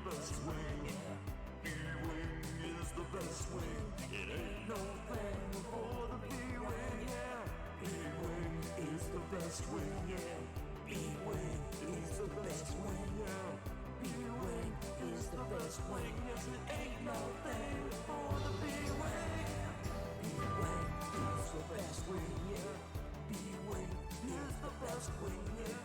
best wing. B-wing is the best wing. It ain't no thing for the B-wing, yeah. B-wing is the best wing, yeah. B-wing is the best wing, yeah. B-wing is the best wing, yes, it ain't no thing for the B-wing. B-wing is the best wing, yeah. B-wing is the best wing, yeah.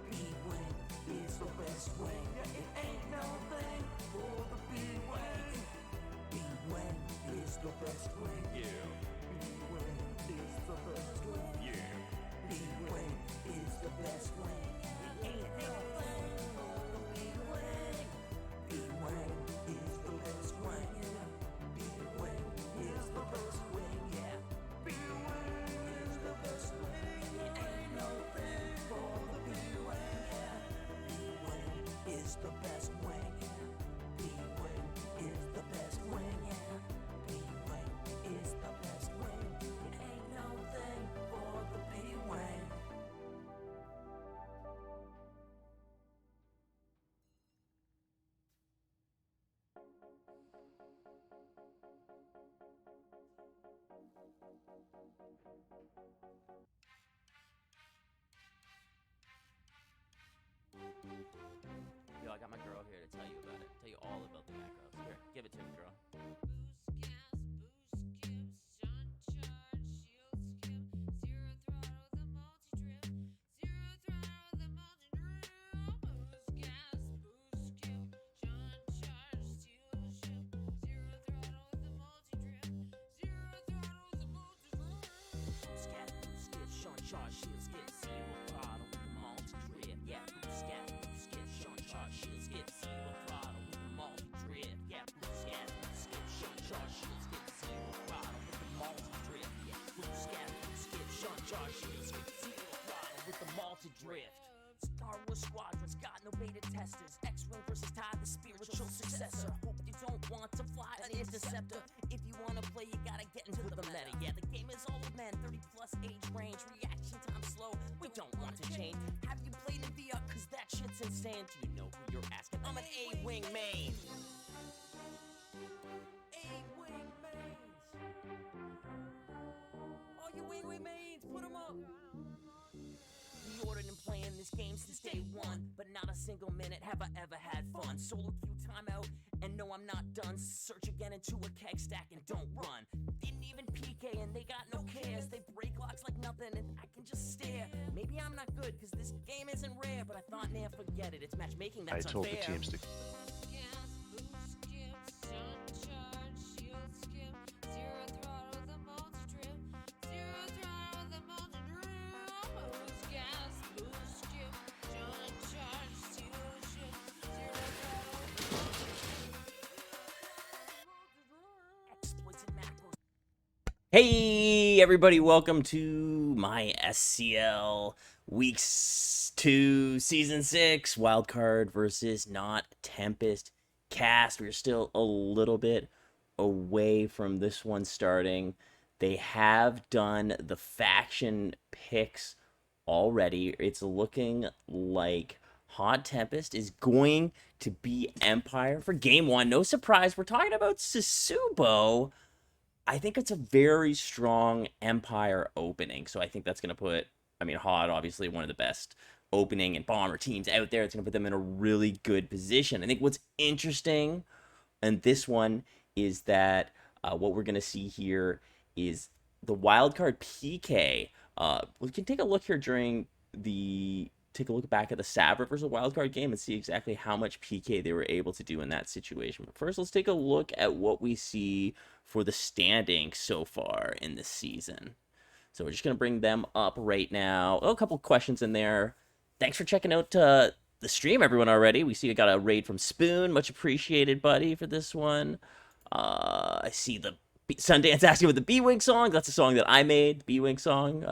B-wing is the best wing, yeah. It ain't no thing for the B-wing. B-wing is the best wing, yeah. B-wing is the best wing, yeah. B-wing is the best wing. It ain't no thing for the B-wing. B-wing is the best wing, yeah. B-wing is the best wing, yeah. B-wing is the best wing. It ain't no thing for the B-wing, yeah. B-wing is the best wing, yeah. B-wing is the best wing, yeah. B-wing is the best wing. It ain't no thing for the B-wing. Yo, I got my girl here to tell you about it. Tell you all about the macros. Here, give it to me, girl. Charge shields get zero throttle with the multi-drift. Yeah, blue scat, blue skip, Sean charge shields get zero throttle with the multi-drift. Yeah, blue scat, blue skip, Sean charge shields get zero throttle with the multi-drift. Yeah, blue scat, blue skip, Sean charge shields get zero throttle with the multi-drift. Star Wars squadrons got no beta testers. X-Wing versus TIE, the spiritual successor. Hope you don't want to fly an interceptor. If you wanna play, you gotta get into the meta. Yeah, the game is all men, 30 plus age range, reaction time slow. We don't want to change. Have you played in VR? Cause that shit's insane. Do you know who you're asking? I'm an A-Wing main. A-Wing mains. All you A-Wing mains, put them up. We ordered and playing this game since day one, but not a single minute have I ever had fun. Solo queue timeout, and no, I'm not done. Search again into a keg stack and don't run. Didn't even PK and they got no cares. They break locks like nothing and I can just stare. Maybe I'm not good cause this game isn't rare, but I thought, nah, forget it. It's matchmaking that's I told unfair. the teams to Hey everybody, welcome to my SCL Week 2 Season 6 WildKarrde versus NotTempest cast. We're still a little bit away from this one starting. They have done the faction picks already. It's looking like NotTempest is going to be Empire for Game 1. No surprise, we're talking about Sasubo. I think it's a very strong Empire opening, so I think that's going to put, HOT, obviously one of the best opening and bomber teams out there. It's going to put them in a really good position. I think what's interesting in this one is that what we're going to see here is the wildcard PK. We can take a look here take a look back at the Sabra versus wildcard game and see exactly how much PK they were able to do in that situation. But first, let's take a look at what we see for the standing so far in this season. So we're just going to bring them up right now. Oh, a couple questions in there. Thanks for checking out the stream, everyone, already. We see we got a raid from Spoon. Much appreciated, buddy, for this one. I see the Sundance asking about the B-Wing song. That's a song that I made, the B-Wing song,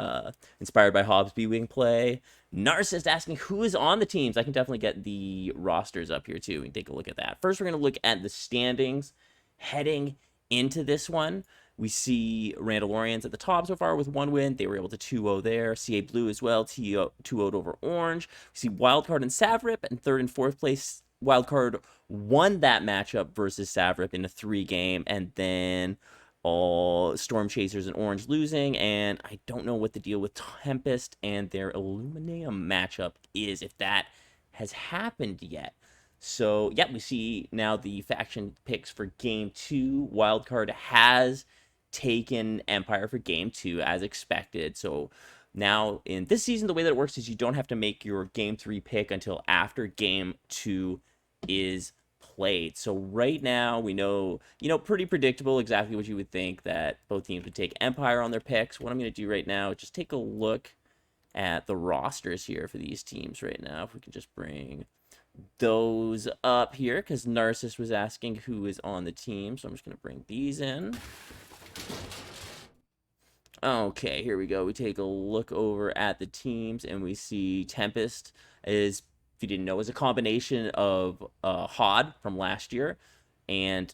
inspired by Hobbs' B-Wing play. Narcissist asking who is on the teams. I can definitely get the rosters up here, too. We can take a look at that. First, we're going to look at the standings heading into this one. We see Randalorians at the top so far with 1 win. They were able to 2-0 there. CA Blue as well, 2-0'd over Orange. We see Wildcard and Savrip in 3rd and 4th place WildKarrde won that matchup versus Savrip in a 3-game, and then all Storm Chasers and Orange losing. And I don't know what the deal with Tempest and their Aluminum matchup is, if that has happened yet. So, yeah, we see now the faction picks for Game 2. WildKarrde has taken Empire for Game 2 as expected. So, now in this season, the way that it works is you don't have to make your Game 3 pick until after Game 2 is played. So right now, we know, pretty predictable exactly what you would think, that both teams would take Empire on their picks. What I'm going to do right now is just take a look at the rosters here for these teams right now. If we can just bring those up here, because Narcissus was asking who is on the team. So I'm just going to bring these in. Okay, here we go. We take a look over at the teams, and we see Tempest is, if you didn't know, is a combination of HOD from last year and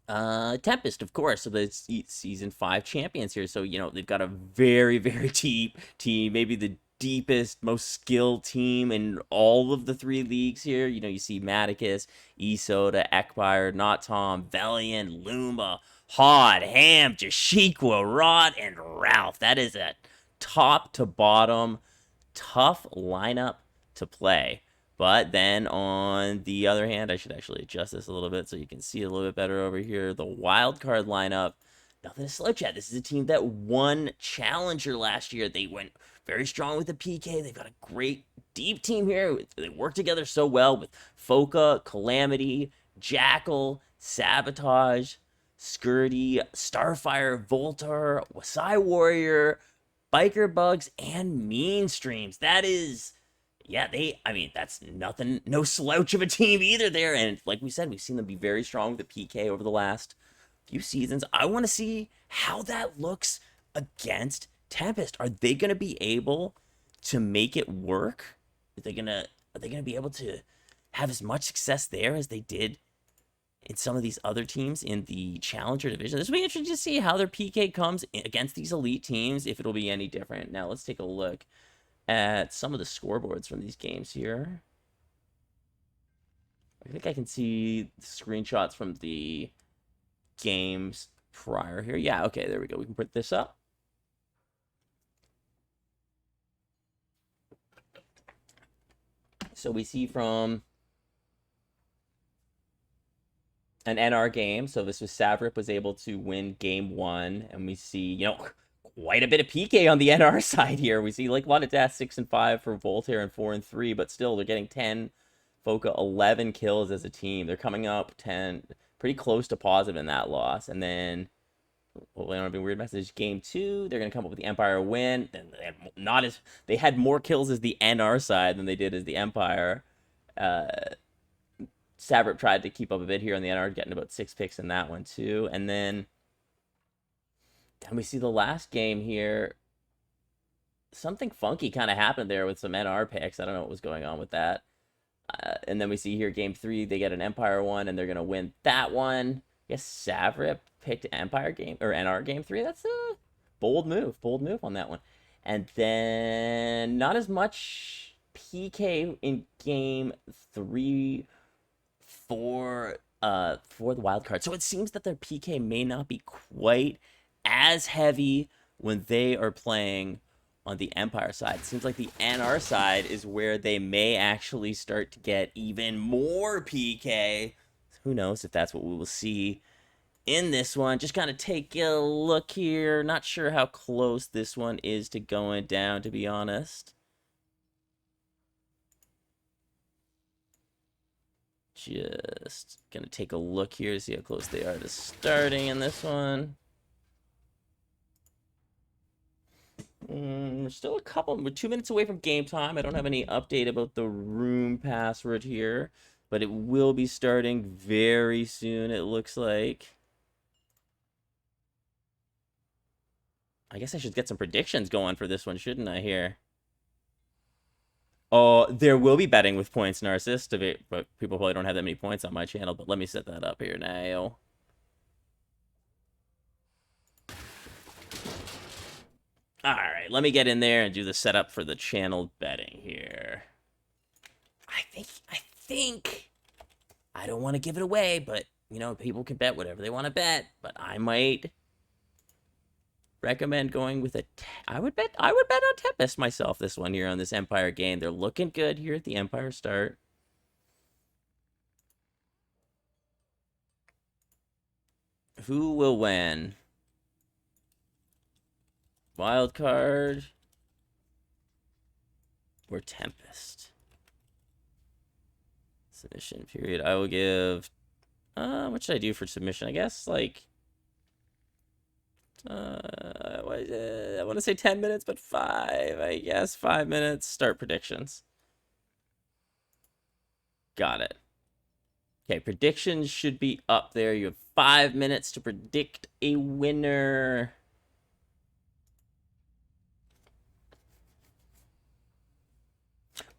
Tempest, of course. So the season 5 champions here. So, they've got a very, very deep team, maybe the deepest, most skilled team in all of the 3 leagues here. You see Maticus, Esoda, Ekpire, Not Tom, Velian, Luma, Hod, Ham, Jashikwa, Rod, and Ralph. That is a top to bottom tough lineup to play. But then on the other hand, I should actually adjust this a little bit so you can see a little bit better over here. The wildcard lineup, nothing to slouch at. This is a team that won Challenger last year. They went very strong with the PK. They've got a great deep team here. They work together so well with Foka, Calamity, Jackal, Sabotage, Skirty, Starfire, Voltar, Wasai Warrior, Biker Bugs, and Mean Streams. That is, that's nothing, no slouch of a team either there. And like we said, we've seen them be very strong with the PK over the last few seasons. I want to see how that looks against Tempest. Are they going to be able to make it work? Are they going to be able to have as much success there as they did in some of these other teams in the Challenger division? This will be interesting to see how their PK comes against these elite teams, if it'll be any different. Now let's take a look at some of the scoreboards from these games here. I think I can see screenshots from the games prior here. Yeah, okay, there we go. We can put this up. So we see from an NR game. So this was Savrip was able to win game 1, and we see, quite a bit of PK on the NR side here. We see like a lot of deaths, 6 and 5 for Voltaire and 4 and 3, but still they're getting 10, Foka 11 kills as a team. They're coming up 10, pretty close to positive in that loss. And then, well, I don't have a weird message. Game 2, they're gonna come up with the Empire win. Then they had more kills as the NR side than they did as the Empire. Savrip tried to keep up a bit here on the NR, getting about 6 picks in that one too. And then we see the last game here. Something funky kind of happened there with some NR picks. I don't know what was going on with that. And then we see here game 3, they get an Empire one, and they're going to win that one. I guess Savrip picked Empire game, or NR game 3. That's a bold move on that one. And then not as much PK in game 3 for the wildcard. So it seems that their PK may not be quite as heavy when they are playing on the Empire side. It seems like the NR side is where they may actually start to get even more PK. Who knows if that's what we will see in this one. Just kind of take a look here. Not sure how close this one is to going down, to be honest. Just gonna take a look here to see how close they are to starting in this one. We're still we're 2 minutes away from game time. I don't have any update about the room password here, but it will be starting very soon, it looks like. I guess I should get some predictions going for this one, shouldn't I, here? Oh, there will be betting with points, Narcissus, but people probably don't have that many points on my channel, but let me set that up here now. Alright, let me get in there and do the setup for the channel betting here. I think, I don't want to give it away, but, you know, people can bet whatever they want to bet, but I might recommend going with I would bet on Tempest myself this one here on this Empire game. They're looking good here at the Empire start. Who will win? WildKarrde or Tempest? Submission period. I will give... what should I do for submission? I guess, like... I want to say 10 minutes, but 5. I guess 5 minutes. Start predictions. Got it. Okay, predictions should be up there. You have 5 minutes to predict a winner.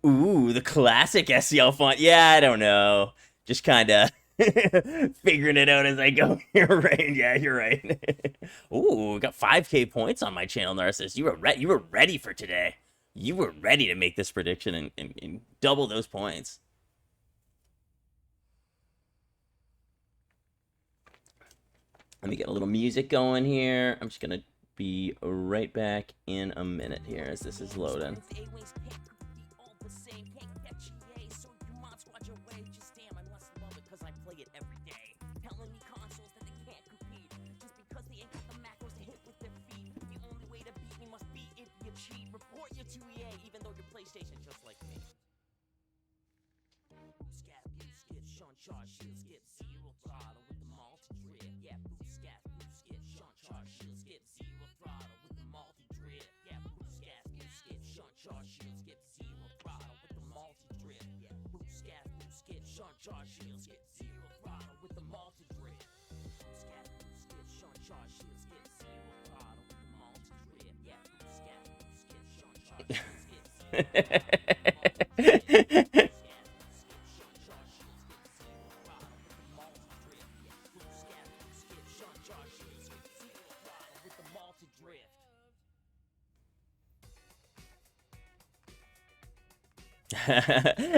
Ooh, the classic SCL font. Yeah, I don't know. Just kind of figuring it out as I go. You're right. Yeah, you're right. Ooh, got 5K points on my channel, Narcissus. You were ready for today. You were ready to make this prediction and double those points. Let me get a little music going here. I'm just gonna be right back in a minute here as this is loading.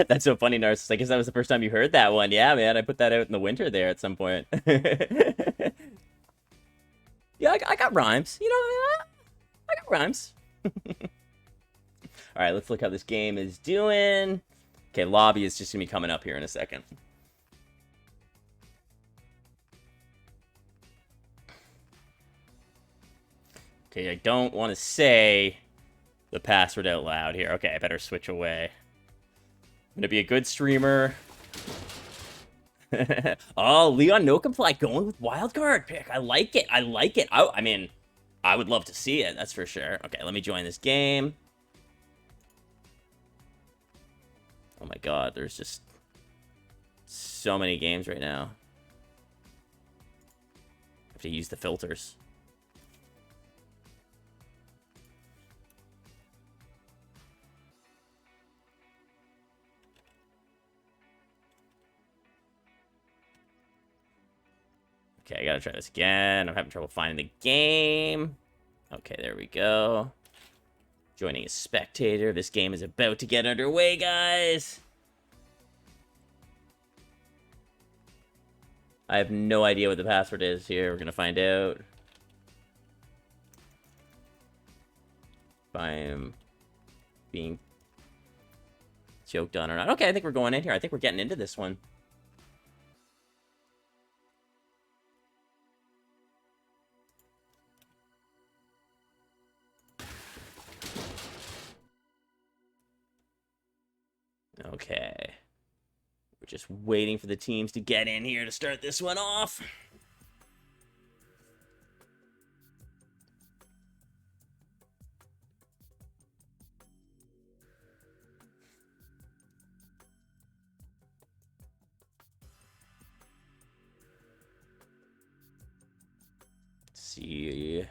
That's so funny, Narcissus. I guess that was the first time you heard that one. Yeah, man, I put that out in the winter there at some point. Yeah, I got rhymes. You know, I got rhymes. All right, let's look how this game is doing. Okay, lobby is just going to be coming up here in a second. Okay, I don't want to say the password out loud here. Okay, I better switch away. I'm going to be a good streamer. Oh, Leon No Comply going with WildKarrde pick. I like it. I like it. I mean, I would love to see it. That's for sure. Okay, let me join this game. Oh my god, there's just so many games right now. I have to use the filters. Okay, I gotta try this again. I'm having trouble finding the game. Okay, there we go. Joining a spectator. This game is about to get underway, guys. I have no idea what the password is here. We're gonna find out. If I'm being joked on or not. Okay, I think we're going in here. I think we're getting into this one. Okay. We're just waiting for the teams to get in here to start this one off. Let's see how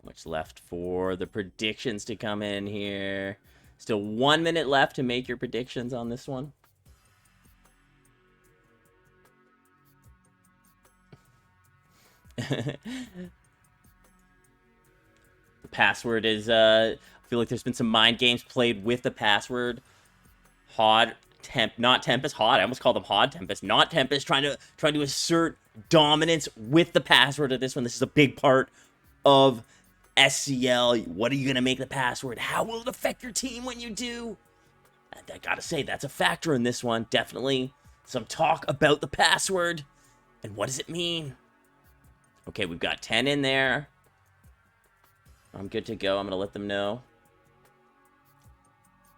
much left for the predictions to come in here. Still 1 minute left to make your predictions on this one. The password is, I feel like there's been some mind games played with the password. HOD not Tempest, Hot. I almost called them Hot Tempest. Not Tempest trying to assert dominance with the password of this one. This is a big part of SCL. What are you gonna make the password? How will it affect your team when you do? I gotta say, that's a factor in this one. Definitely some talk about the password and what does it mean. Okay, we've got 10 in there. I'm good to go. I'm gonna let them know.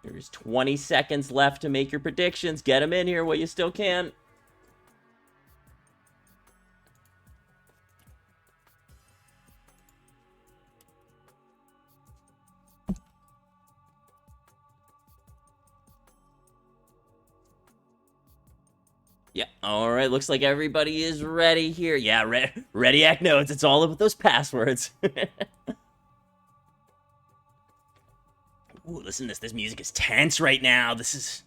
There's 20 seconds left to make your predictions. Get them in here while you still can. Yeah, all right. Looks like everybody is ready here. Yeah, Ready-Act notes. It's all about those passwords. Ooh, listen to this. This music is tense right now. This is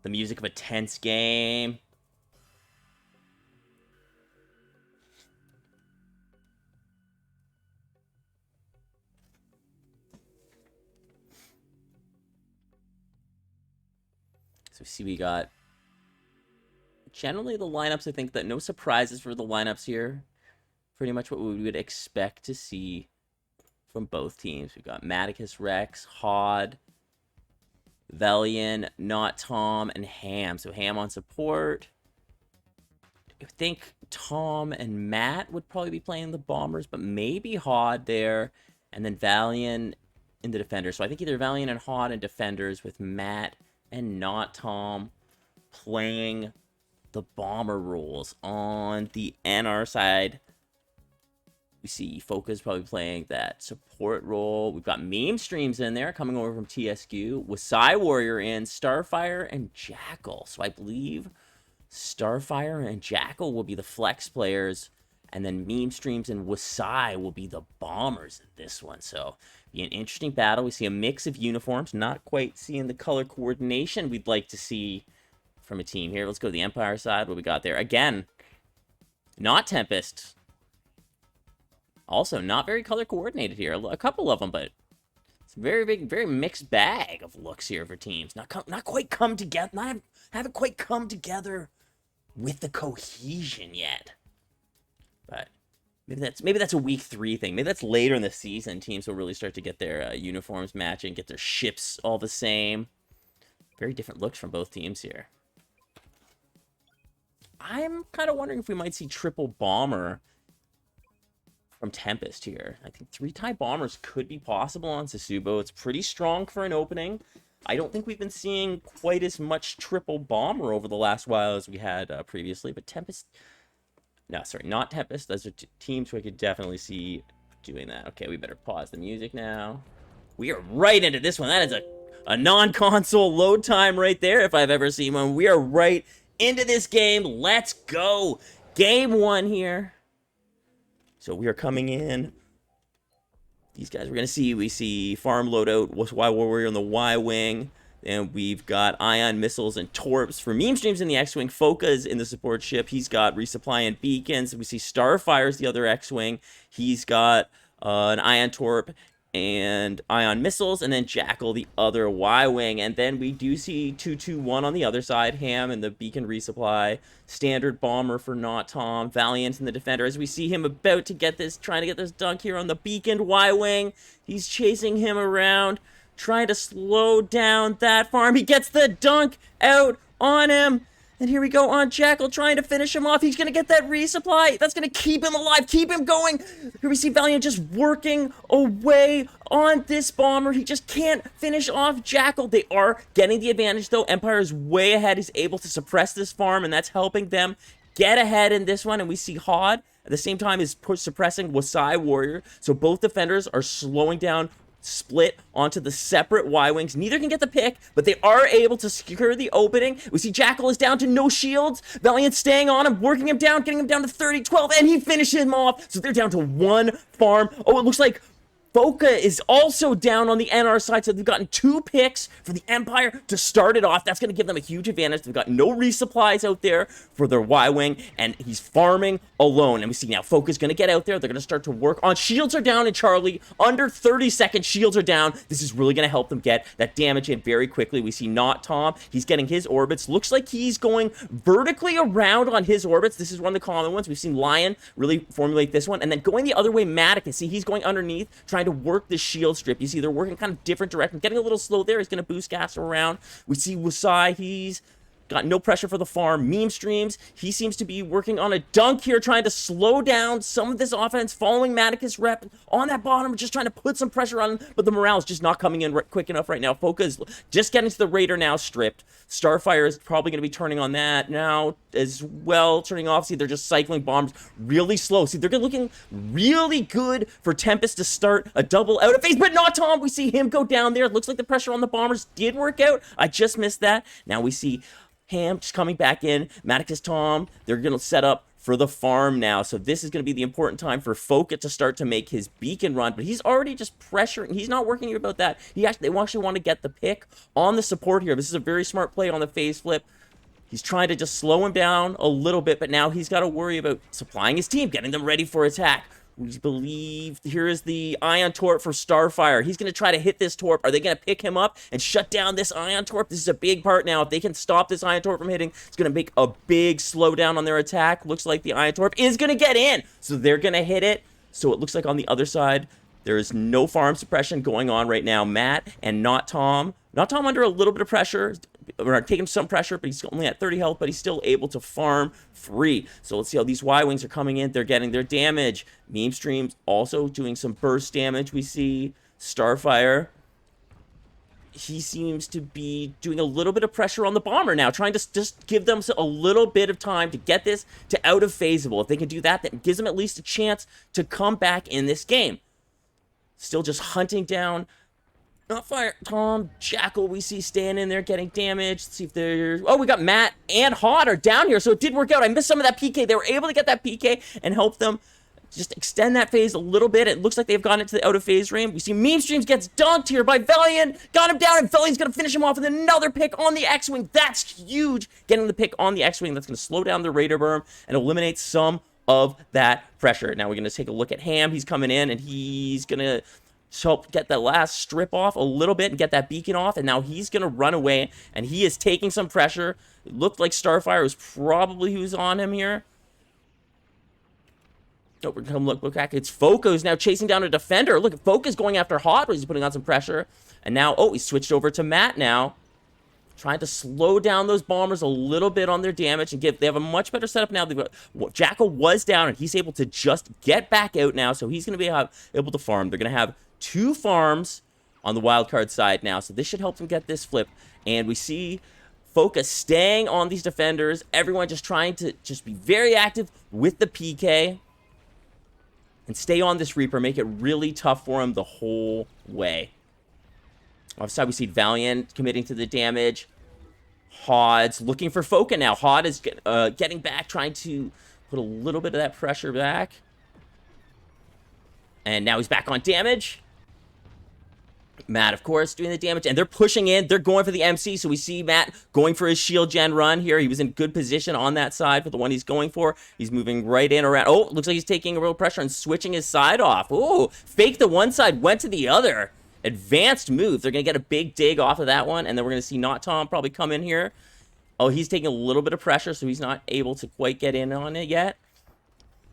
the music of a tense game. So see, we got generally the lineups. I think that no surprises for the lineups here. Pretty much what we would expect to see from both teams. We've got Maticus, Rex, Hod, Velian, Not Tom, and Ham. So Ham on support. I think Tom and Matt would probably be playing the Bombers, but maybe Hod there, and then Valiant in the Defenders. So I think either Valiant and Hod in Defenders with Matt and Not Tom playing the Bomber roles. On the NR side, we see Foca's probably playing that support role. We've got Meme Streams in there coming over from TSQ with Psy Warrior in, Starfire, and Jackal. So I believe Starfire and Jackal will be the flex players, and then Meme Streams and Wasai will be the bombers in this one. So be an interesting battle. We see a mix of uniforms, not quite seeing the color coordination we'd like to see from a team here. Let's go to the Empire side. What we got there? Again, not Tempest. Also, not very color coordinated here. A couple of them, but it's a very big, very mixed bag of looks here for teams. Not quite come together. Haven't quite come together with the cohesion yet. But maybe that's a week 3 thing. Maybe that's later in the season. Teams will really start to get their uniforms matching, get their ships all the same. Very different looks from both teams here. I'm kind of wondering if we might see triple bomber from Tempest here. I think 3-tie bombers could be possible on Sasubo. It's pretty strong for an opening. I don't think we've been seeing quite as much triple bomber over the last while as we had previously, but Tempest... No, sorry, not Tempest. Those are teams who I could definitely see doing that. Okay, we better pause the music now. We are right into this one. That is a non-console load time right there, if I've ever seen one. We are right into this game. Let's go. Game 1 here. So we are coming in. These guys we're going to see. We see Farm Loadout, Y Warrior on the Y-Wing. And we've got Ion Missiles and Torps for Meme Streams in the X-Wing. Foca's in the support ship. He's got Resupply and Beacons. We see Starfire's the other X-Wing. He's got an Ion Torp and Ion Missiles. And then Jackal, the other Y-Wing. And then we do see 221 on the other side. Ham and the Beacon Resupply. Standard Bomber for Not Tom. Valiant in the Defender. As we see him about to get this, trying to get this dunk here on the Beacon Y-Wing. He's chasing him around, trying to slow down that farm. He gets the dunk out on him. And here we go on Jackal, trying to finish him off. He's going to get that resupply. That's going to keep him alive, keep him going. Here we see Valiant just working away on this bomber. He just can't finish off Jackal. They are getting the advantage, though. Empire is way ahead. He's able to suppress this farm, and that's helping them get ahead in this one. And we see Hod at the same time is suppressing Wasai Warrior. So both defenders are slowing down, split onto the separate Y-Wings. Neither can get the pick, but they are able to secure the opening. We see Jackal is down to no shields. Valiant staying on him, working him down, getting him down to 30-12, and he finishes him off. So they're down to 1 farm. Oh, it looks like Foca is also down on the NR side, so they've gotten 2 picks for the Empire to start it off. That's going to give them a huge advantage. They've got no resupplies out there for their Y-Wing, and he's farming alone. And we see now Foca's going to get out there. They're going to start to work on. Shields are down in Charlie. Under 30 seconds, shields are down. This is really going to help them get that damage in very quickly. We see Not Tom. He's getting his orbits. Looks like he's going vertically around on his orbits. This is one of the common ones. We've seen Lion really formulate this one. And then going the other way, Matic. And see, he's going underneath, trying to work the shield strip. You see, they're working kind of different directions. Getting a little slow there. He's going to boost gas around. We see Wasai. He's got no pressure for the farm. Meme streams. He seems to be working on a dunk here, trying to slow down some of this offense, following Maticus rep on that bottom, just trying to put some pressure on him, but the morale is just not coming in quick enough right now. Foca is just getting to the Raider now, stripped. Starfire is probably going to be turning on that now as well, turning off. See, they're just cycling bombs really slow. See, they're looking really good for Tempest to start a double out of phase, but not Tom. We see him go down there. It looks like the pressure on the bombers did work out. I just missed that. Now we see Ham just coming back in. Maticus Tom, they're going to set up for the farm now. So this is going to be the important time for Foca to start to make his beacon run. But he's already just pressuring. He's not working here about that. They actually want to get the pick on the support here. This is a very smart play on the phase flip. He's trying to just slow him down a little bit, but now he's got to worry about supplying his team, getting them ready for attack. We believe here is the Ion Torp for Starfire. He's going to try to hit this Torp. Are they going to pick him up and shut down this Ion Torp? This is a big part now. If they can stop this Ion Torp from hitting, it's going to make a big slowdown on their attack. Looks like the Ion Torp is going to get in, so they're going to hit it. So it looks like on the other side, there is no farm suppression going on right now. Matt and Not Tom. Not Tom under a little bit of pressure. Or taking some pressure, but he's only at 30 health, but he's still able to farm free. So let's see how these Y-Wings are coming in. They're getting their damage. Meme streams also doing some burst damage. We see Starfire. He seems to be doing a little bit of pressure on the bomber now, trying to just give them a little bit of time to get this to out of phaseable. If they can do that, that gives them at least a chance to come back in this game. Still just hunting down Not Fire Tom. Jackal we see staying in there getting damaged. Let's see if they're... Oh, we got Matt and Hot are down here, so it did work out. I missed some of that PK. They were able to get that PK and help them just extend that phase a little bit. It looks like they've gotten into the out of phase range. We see Meme Streams gets dunked here by Valiant. Got him down, and Valiant's going to finish him off with another pick on the X-Wing. That's huge. Getting the pick on the X-Wing. That's going to slow down the Raider berm and eliminate some of that pressure. Now we're going to take a look at Ham. He's coming in, and he's going to help get that last strip off a little bit and get that beacon off, and now he's going to run away, and he is taking some pressure. It looked like Starfire was probably who's on him here. Oh, we're going to look back. It's Foca who's now chasing down a defender. Look, Foca's going after Hot, but he's putting on some pressure. And now, oh, he switched over to Matt now. Trying to slow down those bombers a little bit on their damage and they have a much better setup now. Jackal was down, and he's able to just get back out now, so he's going to be able to farm. They're going to have 2 farms on the wildcard side now, so this should help them get this flip. And we see Foca staying on these defenders. Everyone just trying to just be very active with the PK and stay on this Reaper, make it really tough for him the whole way. Offside, we see Valiant committing to the damage. Hod's looking for Foca now. Hod is getting back, trying to put a little bit of that pressure back. And now he's back on damage. Matt, of course, doing the damage, and they're pushing in. They're going for the MC, so we see Matt going for his shield gen run here. He was in good position on that side for the one he's going for. He's moving right in around. Oh, looks like he's taking a real pressure and switching his side off. Ooh, fake the one side, went to the other. Advanced move. They're going to get a big dig off of that one, and then we're going to see Not Tom probably come in here. Oh, he's taking a little bit of pressure, so he's not able to quite get in on it yet.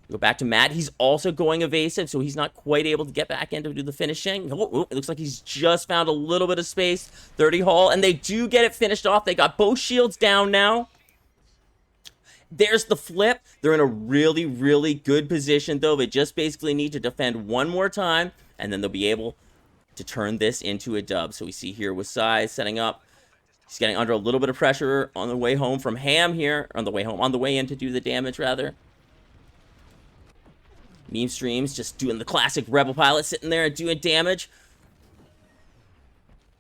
Go back to Matt. He's also going evasive, so he's not quite able to get back in to do the finishing. Oh, it looks like he's just found a little bit of space. 30 hull, and they do get it finished off. They got both shields down now. There's the flip. They're in a really, really good position, though. They just basically need to defend one more time, and then they'll be able to turn this into a dub. So we see here with Sai setting up. He's getting under a little bit of pressure on the way home from Ham here. On the way in to do the damage, rather. Meme streams just doing the classic Rebel pilot, sitting there and doing damage.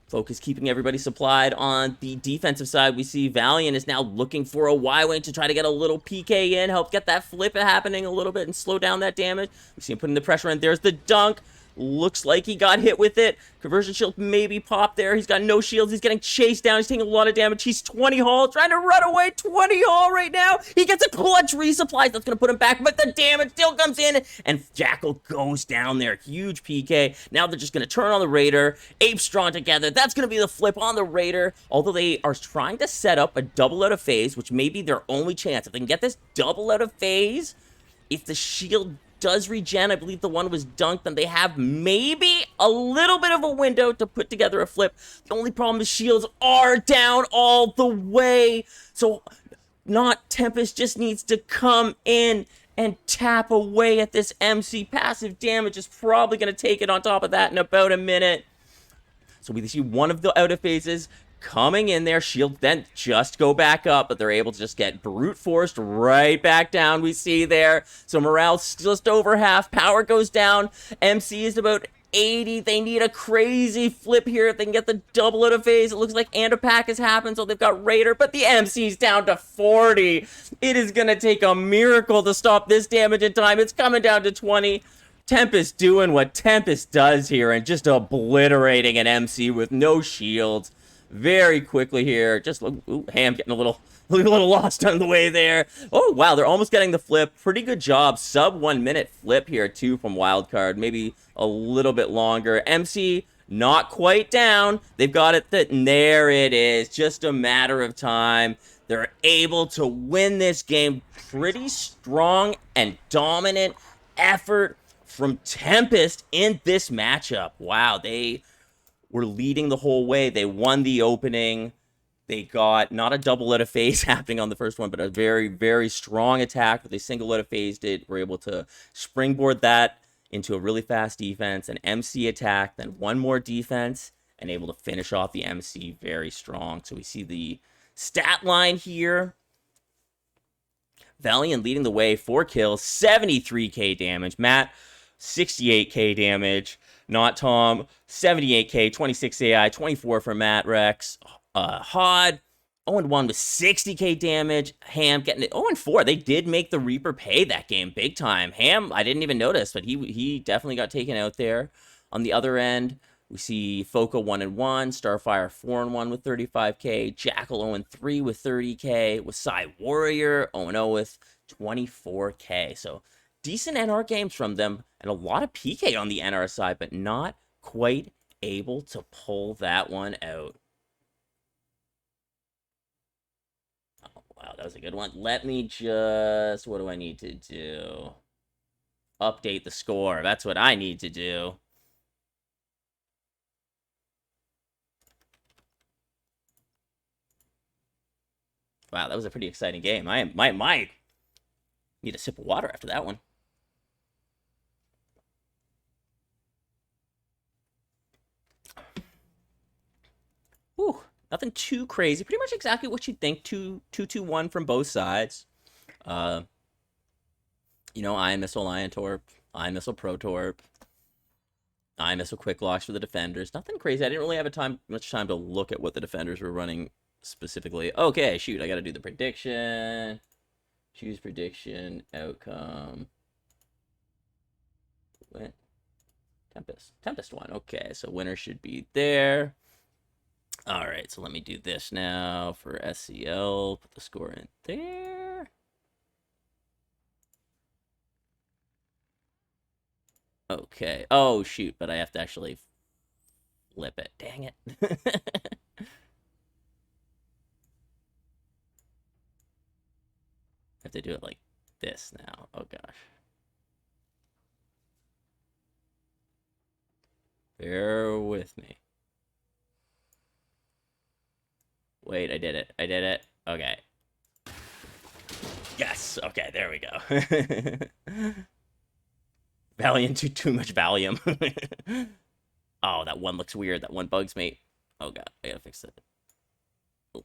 Focus keeping everybody supplied. On the defensive side, we see Valiant is now looking for a Y-Wing to try to get a little PK in, help get that flip happening a little bit and slow down that damage. We see him putting the pressure in. There's the dunk. Looks like he got hit with it. Conversion shield maybe popped there. He's got no shields. He's getting chased down. He's taking a lot of damage. He's 20 hull, trying to run away. 20 hull right now. He gets a clutch resupply. That's going to put him back, but the damage still comes in, and Jackal goes down there. Huge PK. Now they're just going to turn on the Raider. Ape strong together. That's going to be the flip on the Raider, although they are trying to set up a double out of phase, which may be their only chance. If they can get this double out of phase, if the shield does regen, I believe the one was dunked, then they have maybe a little bit of a window to put together a flip. The only problem is shields are down all the way. So NotTempest just needs to come in and tap away at this MC. Passive damage is probably going to take it on top of that in about a minute. So we see one of the out of phases coming in there. Shield then just go back up, but they're able to just get brute forced right back down. We see there. So morale's just over half. Power goes down. MC is about 80. They need a crazy flip here if they can get the double out of phase. It looks like Antipack has happened, so they've got Raider, but the MC's down to 40. It is going to take a miracle to stop this damage in time. It's coming down to 20. Tempest doing what Tempest does here and just obliterating an MC with no shields very quickly here. Just ooh, Ham getting a little lost on the way there. Oh wow, they're almost getting the flip. Pretty good job. Sub 1 minute flip here too from WildKarrde. Maybe a little bit longer. MC not quite down. They've got it. And there it is. Just a matter of time. They're able to win this game. Pretty strong and dominant effort from Tempest in this matchup. Wow, they were leading the whole way. They won the opening. They got not a double out of phase happening on the first one, but a very, very strong attack with a single out of phase. Were able to springboard that into a really fast defense, an MC attack, then one more defense, and able to finish off the MC very strong. So we see the stat line here. Valiant leading the way, 4 kills, 73k damage. Matt, 68k damage. Not Tom, 78k, 26 AI, 24 for Matt Rex. Hod, 0-1 with 60k damage. Ham getting it 0-4. They did make the Reaper pay that game big time. Ham, I didn't even notice, but he definitely got taken out there. On the other end, we see Foco 1-1, Starfire 4-1 with 35k, Jackal 0-3 with 30k, with Psy Warrior 0-0 with 24k. So decent NR games from them, and a lot of PK on the NR side, but not quite able to pull that one out. Oh, wow, that was a good one. Let me just... what do I need to do? Update the score. That's what I need to do. Wow, that was a pretty exciting game. I might need a sip of water after that one. Whew, nothing too crazy. Pretty much exactly what you'd think. 2-2-1 from both sides. You know, Ion Missile, Ion Torp, Ion Missile, Pro Torp, Ion Missile, Quick Locks for the defenders. Nothing crazy. I didn't really have much time to look at what the defenders were running specifically. Okay, shoot, I gotta do the prediction. Choose prediction, outcome. What? Tempest won. Okay, so winner should be there. All right, so let me do this now for SCL. Put the score in there. Okay. Oh, shoot, but I have to actually flip it. Dang it. I have to do it like this now. Oh, gosh. Bear with me. Wait, I did it. I did it. Okay. Yes. Okay, there we go. Valiant, too much Valium. Oh, that one looks weird. That one bugs me. Oh, God. I gotta fix it. Oh,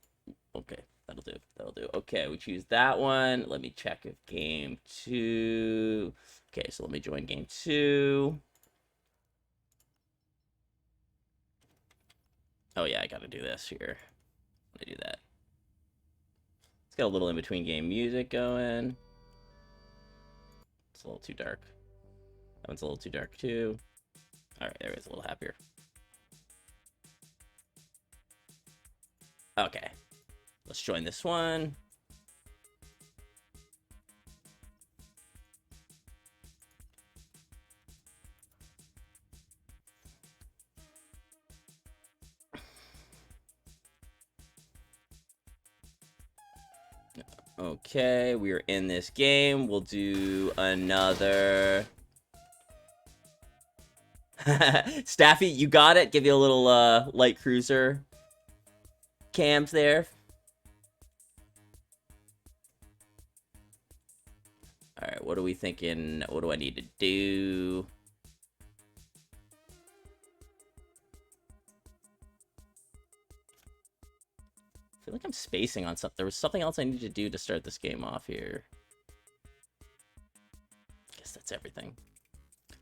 okay. That'll do. That'll do. Okay, we choose that one. Let me check if game 2... Okay, so let me join game 2. Oh, yeah, I gotta do this here. Let me do that. Let's get a little in-between game music going. It's a little too dark. That one's a little too dark, too. All right, there he is, a little happier. Okay, let's join this one. Okay, we are in this game. We'll do another. Staffy, you got it. Give you a little light cruiser cams there. All right, what are we thinking? What do I need to do? I feel like I'm spacing on something. There was something else I need to do to start this game off here. I guess that's everything.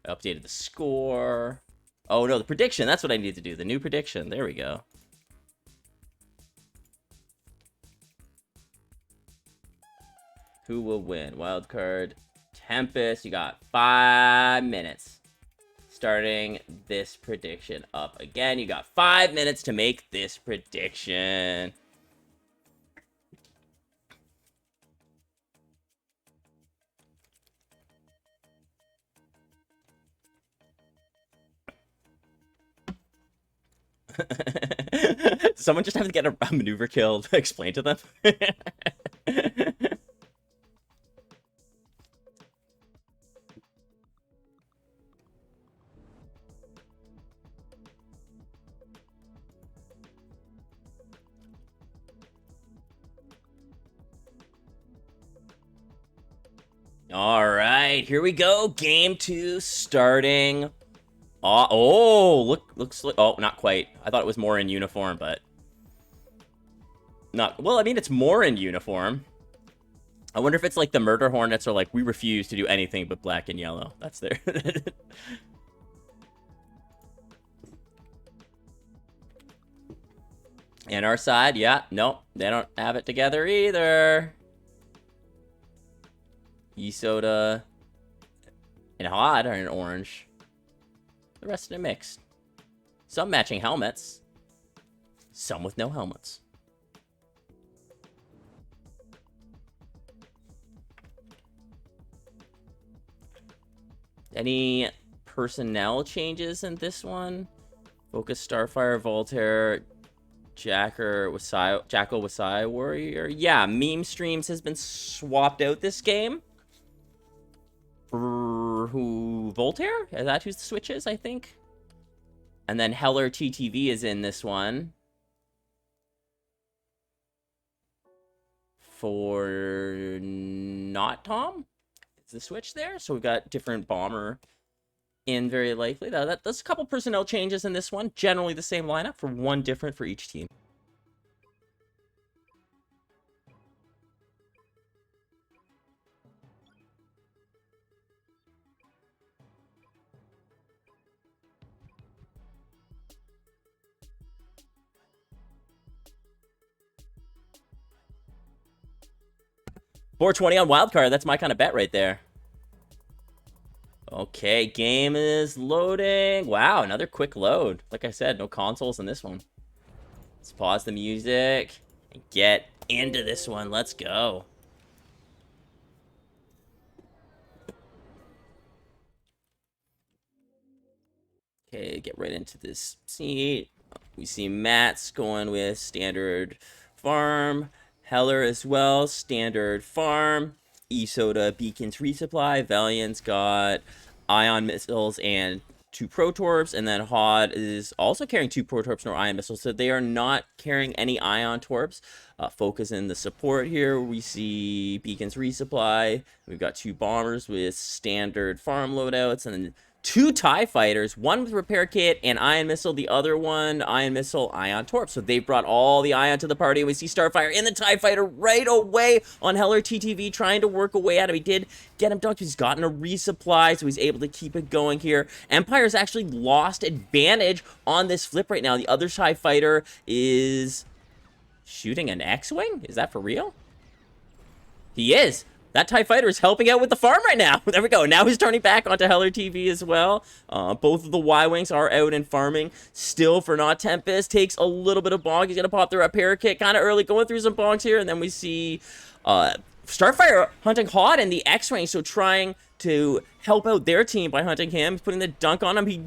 I updated the score. Oh no, the prediction. That's what I need to do. The new prediction. There we go. Who will win? Wildcard, Tempest. You got 5 minutes. Starting this prediction up again. You got 5 minutes to make this prediction. Someone just have to get a maneuver kill to explain to them. All right, here we go. Game 2 starting. Oh, looks like, oh, not quite. I thought it was more in uniform, but not. Well, I mean, it's more in uniform. I wonder if it's like the Murder Hornets are like, we refuse to do anything but black and yellow. That's their. And our side, yeah, nope, they don't have it together either. Soda and Hod are in orange. The rest of it mixed. Some matching helmets. Some with no helmets. Any personnel changes in this one? Focus, Starfire, Voltaire, Jackal, Wasai Warrior. Yeah, Meme Streams has been swapped out this game. For who? Voltaire? Is that who the switch is, I think? And then Heller TTV is in this one. For not Tom? Is the switch there? So we've got different bomber in very likely. There's a couple personnel changes in this one. Generally the same lineup for one different for each team. $4.20 on WildKarrde. That's my kind of bet right there. Okay, game is loading. Wow, another quick load. Like I said, no consoles in this one. Let's pause the music and get into this one. Let's go. Okay, get right into this seat. We see Matt's going with standard farm. Heller as well, standard farm. E-Soda, Beacons resupply. Valiant's got ion missiles and 2 Protorps, and then Hod is also carrying 2 Protorps nor ion missiles, so they are not carrying any ion torps. Focus in the support here. We see Beacons resupply. We've got 2 bombers with standard farm loadouts, and then 2 TIE fighters, one with repair kit and ion missile, the other one ion missile, ion torp. So they brought all the ion to the party, and we see Starfire in the TIE fighter right away on Heller TTV, trying to work away at him. He did get him dunked. He's gotten a resupply, so he's able to keep it going here. Empire's actually lost advantage on this flip right now. The other TIE fighter is shooting an X-Wing? Is that for real? He is. that TIE Fighter is helping out with the farm right now. There we go. Now he's turning back onto Heller TV as well. Both of the Y-Wings are out and farming. Still for NotTempest. Takes a little bit of bonk. He's going to pop the repair kit kind of early, going through some bonks here. And then we see Starfire hunting Hot in the X-Wing. So trying to help out their team by hunting him. He's putting the dunk on him. He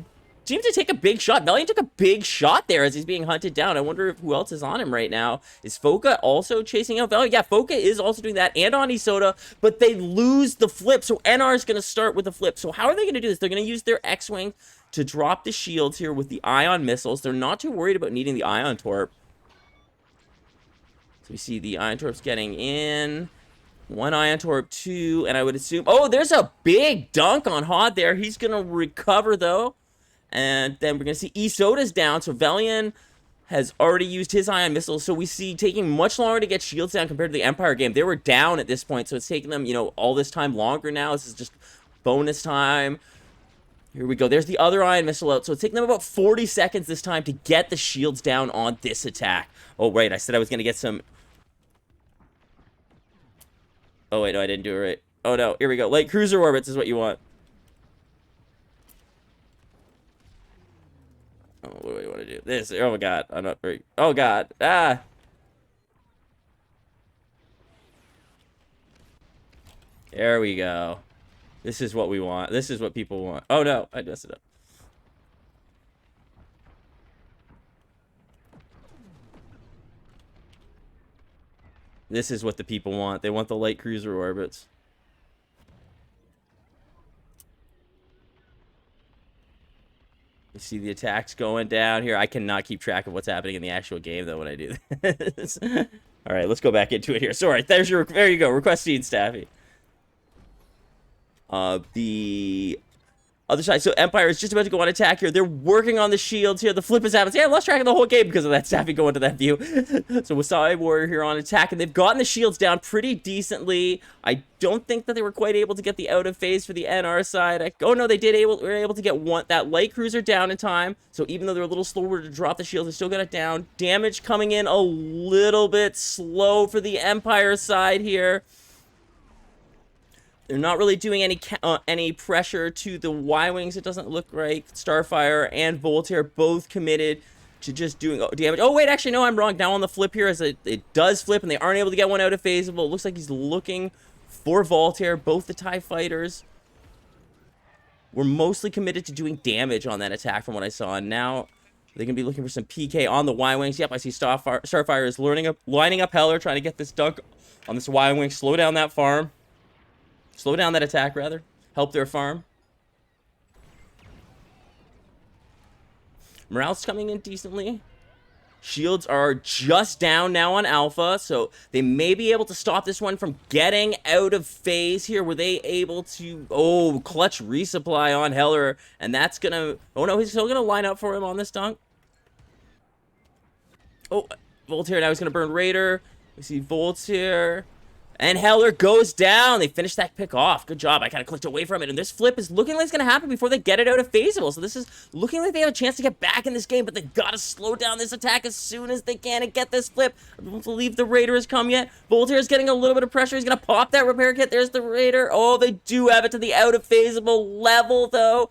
seems to take a big shot. Valiant took a big shot there as he's being hunted down. I wonder who else is on him right now. Is Foka also chasing out Valiant? Yeah, Foka is also doing that, and on Isoda, but they lose the flip, so NR is going to start with the flip. So how are they going to do this? They're going to use their X-Wing to drop the shields here with the ion missiles. They're not too worried about needing the ion torp. So we see the ion torps getting in. One ion torp, two, and I would assume... Oh, there's a big dunk on Hot there. He's going to recover, though. And then we're going to see Isoda's down, so Velian has already used his ion missiles, so we see taking much longer to get shields down compared to the Empire game. They were down at this point, so it's taking them, you know, all this time longer now. This is just bonus time. Here we go. There's the other ion missile out, so it's taking them about 40 seconds this time to get the shields down on this attack. Oh, right, I said I was going to get some... Oh, wait, no, I didn't do it right. Oh, no, here we go. Light cruiser orbits is what you want. Oh, what do you want to do? This. Oh, my God. I'm not very... Oh, God. Ah. There we go. This is what we want. This is what people want. Oh, no. I messed it up. This is what the people want. They want the light cruiser orbits. You see the attacks going down here. I cannot keep track of what's happening in the actual game, though, when I do this. All right, let's go back into it here. Sorry, there you go. Request scene, Staffy. The other side. So Empire is just about to go on attack here. They're working on the shields here. The flip is happening. Yeah, I lost track of the whole game because of that Staffy going to that view. So Wasai Warrior here on attack, and they've gotten the shields down pretty decently. I don't think that they were quite able to get the out of phase for the NR side. Oh no, they were able to get that light cruiser down in time. So even though they're a little slower to drop the shields, they still got it down. Damage coming in a little bit slow for the Empire side here. They're not really doing any pressure to the Y-Wings, it doesn't look like. Starfire and Voltaire both committed to just doing damage. Oh, wait, actually, no, I'm wrong. Now on the flip here, as it does flip, and they aren't able to get one out of phaseable. It looks like he's looking for Voltaire. Both the TIE fighters were mostly committed to doing damage on that attack from what I saw. And now they can be looking for some PK on the Y-Wings. Yep, I see Starfire is lining up Heller, trying to get this dunk on this Y-Wing. Slow down that farm. Slow down that attack, rather. Help their farm. Morale's coming in decently. Shields are just down now on Alpha, so they may be able to stop this one from getting out of phase here. Were they able to... Oh, clutch resupply on Heller, and that's gonna... Oh, no, he's still gonna line up for him on this dunk. Oh, Voltaire now he's gonna burn Raider. We see Voltaire... And Heller goes down. They finish that pick off. Good job. I kind of clicked away from it. And this flip is looking like it's going to happen before they get it out of phaseable. So this is looking like they have a chance to get back in this game. But they've got to slow down this attack as soon as they can and get this flip. I don't believe the Raider has come yet. Voltaire's getting a little bit of pressure. He's going to pop that repair kit. There's the Raider. Oh, they do have it to the out of phaseable level, though.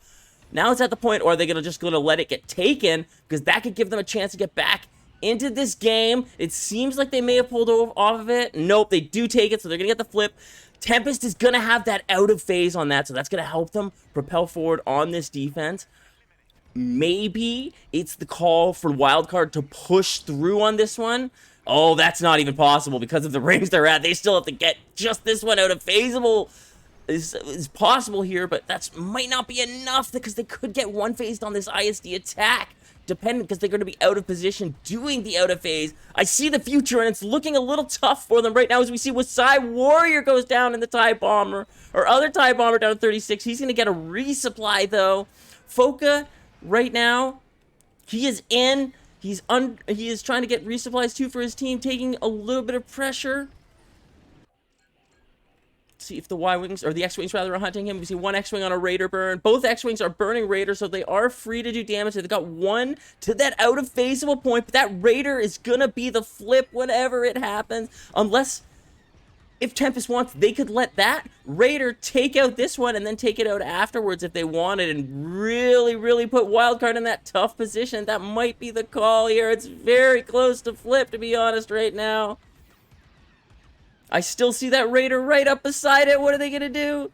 Now it's at the point, or are they just going to let it get taken? Because that could give them a chance to get back into this game. It seems like they may have pulled off of it. Nope, they do take it, so they're going to get the flip. Tempest is going to have that out of phase on that, so that's going to help them propel forward on this defense. Maybe it's the call for WildKarrde to push through on this one. Oh, that's not even possible because of the range they're at. They still have to get just this one out of phaseable. Is possible here, but that might not be enough because they could get one phased on this ISD attack. Dependent, because they're going to be out of position doing the out of phase. I see the future, and it's looking a little tough for them right now as we see Wasai Warrior goes down in the TIE Bomber, or other TIE Bomber down to 36. He's going to get a resupply, though. Foka, right now, he is in. He is trying to get resupplies, too, for his team, taking a little bit of pressure. See if the Y-Wings, or the X-Wings rather, are hunting him. We see one X-Wing on a Raider burn. Both X-Wings are burning Raider, so they are free to do damage. They've got one to that out of phaseable point, but that Raider is gonna be the flip whenever it happens. Unless if Tempest wants, they could let that Raider take out this one and then take it out afterwards if they wanted and really, really put WildKarrde in that tough position. That might be the call here. It's very close to flip, to be honest, right now. I still see that Raider right up beside it. What are they going to do?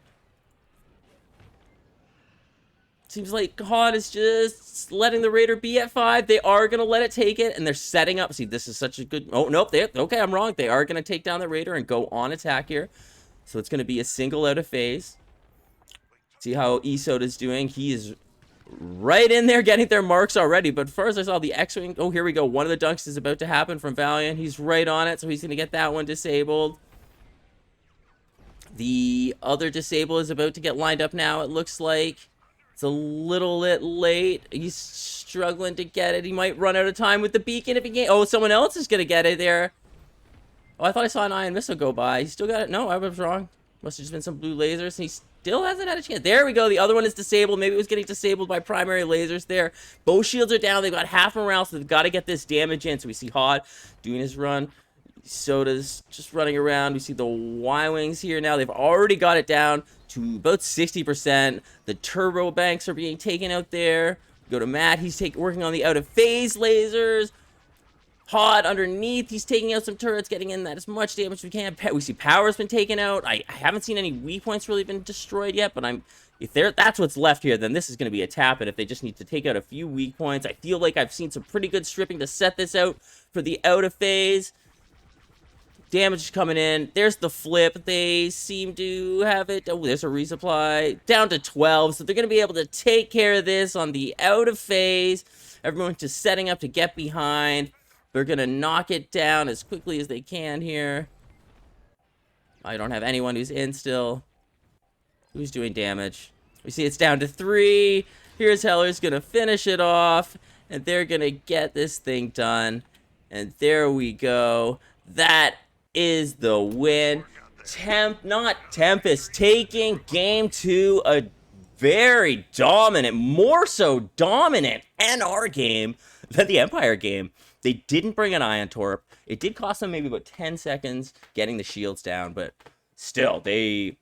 Seems like HOD is just letting the Raider be at 5. They are going to let it take it, and they're setting up. See, this is such a good... Oh, nope. Okay, I'm wrong. They are going to take down the Raider and go on attack here. So it's going to be a single out of phase. See how Isoda's doing. He is right in there getting their marks already. But first, I saw the X-Wing. Oh, here we go. One of the dunks is about to happen from Valiant. He's right on it, so he's going to get that one disabled. The other disable is about to get lined up now, it looks like. It's a little bit late. He's struggling to get it. He might run out of time with the beacon if he can't. Oh, someone else is going to get it there. Oh, I thought I saw an ion missile go by. He still got it. No, I was wrong. Must have just been some blue lasers. And he still hasn't had a chance. There we go. The other one is disabled. Maybe it was getting disabled by primary lasers there. Both shields are down. They've got half morale, so they've got to get this damage in. So we see HOD doing his run. Soda's just running around. We see the Y-Wings here now. They've already got it down to about 60%. The turbo banks are being taken out there. Go to Matt. He's working on the out-of-phase lasers. HOD underneath. He's taking out some turrets, getting in that as much damage as we can. We see power's been taken out. I haven't seen any weak points really been destroyed yet, but if that's what's left here, then this is going to be a tap-it if they just need to take out a few weak points. I feel like I've seen some pretty good stripping to set this out for the out-of-phase. Damage is coming in. There's the flip. They seem to have it. Oh, there's a resupply. Down to 12. So they're going to be able to take care of this on the out of phase. Everyone's just setting up to get behind. They're going to knock it down as quickly as they can here. I don't have anyone who's in still. Who's doing damage? We see it's down to 3. Here's Heller's going to finish it off. And they're going to get this thing done. And there we go. That is the win. Not Tempest, taking game 2, a very dominant, more so dominant NR game than the Empire game. They didn't bring an Ion Torp. It did cost them maybe about 10 seconds getting the shields down, but still, they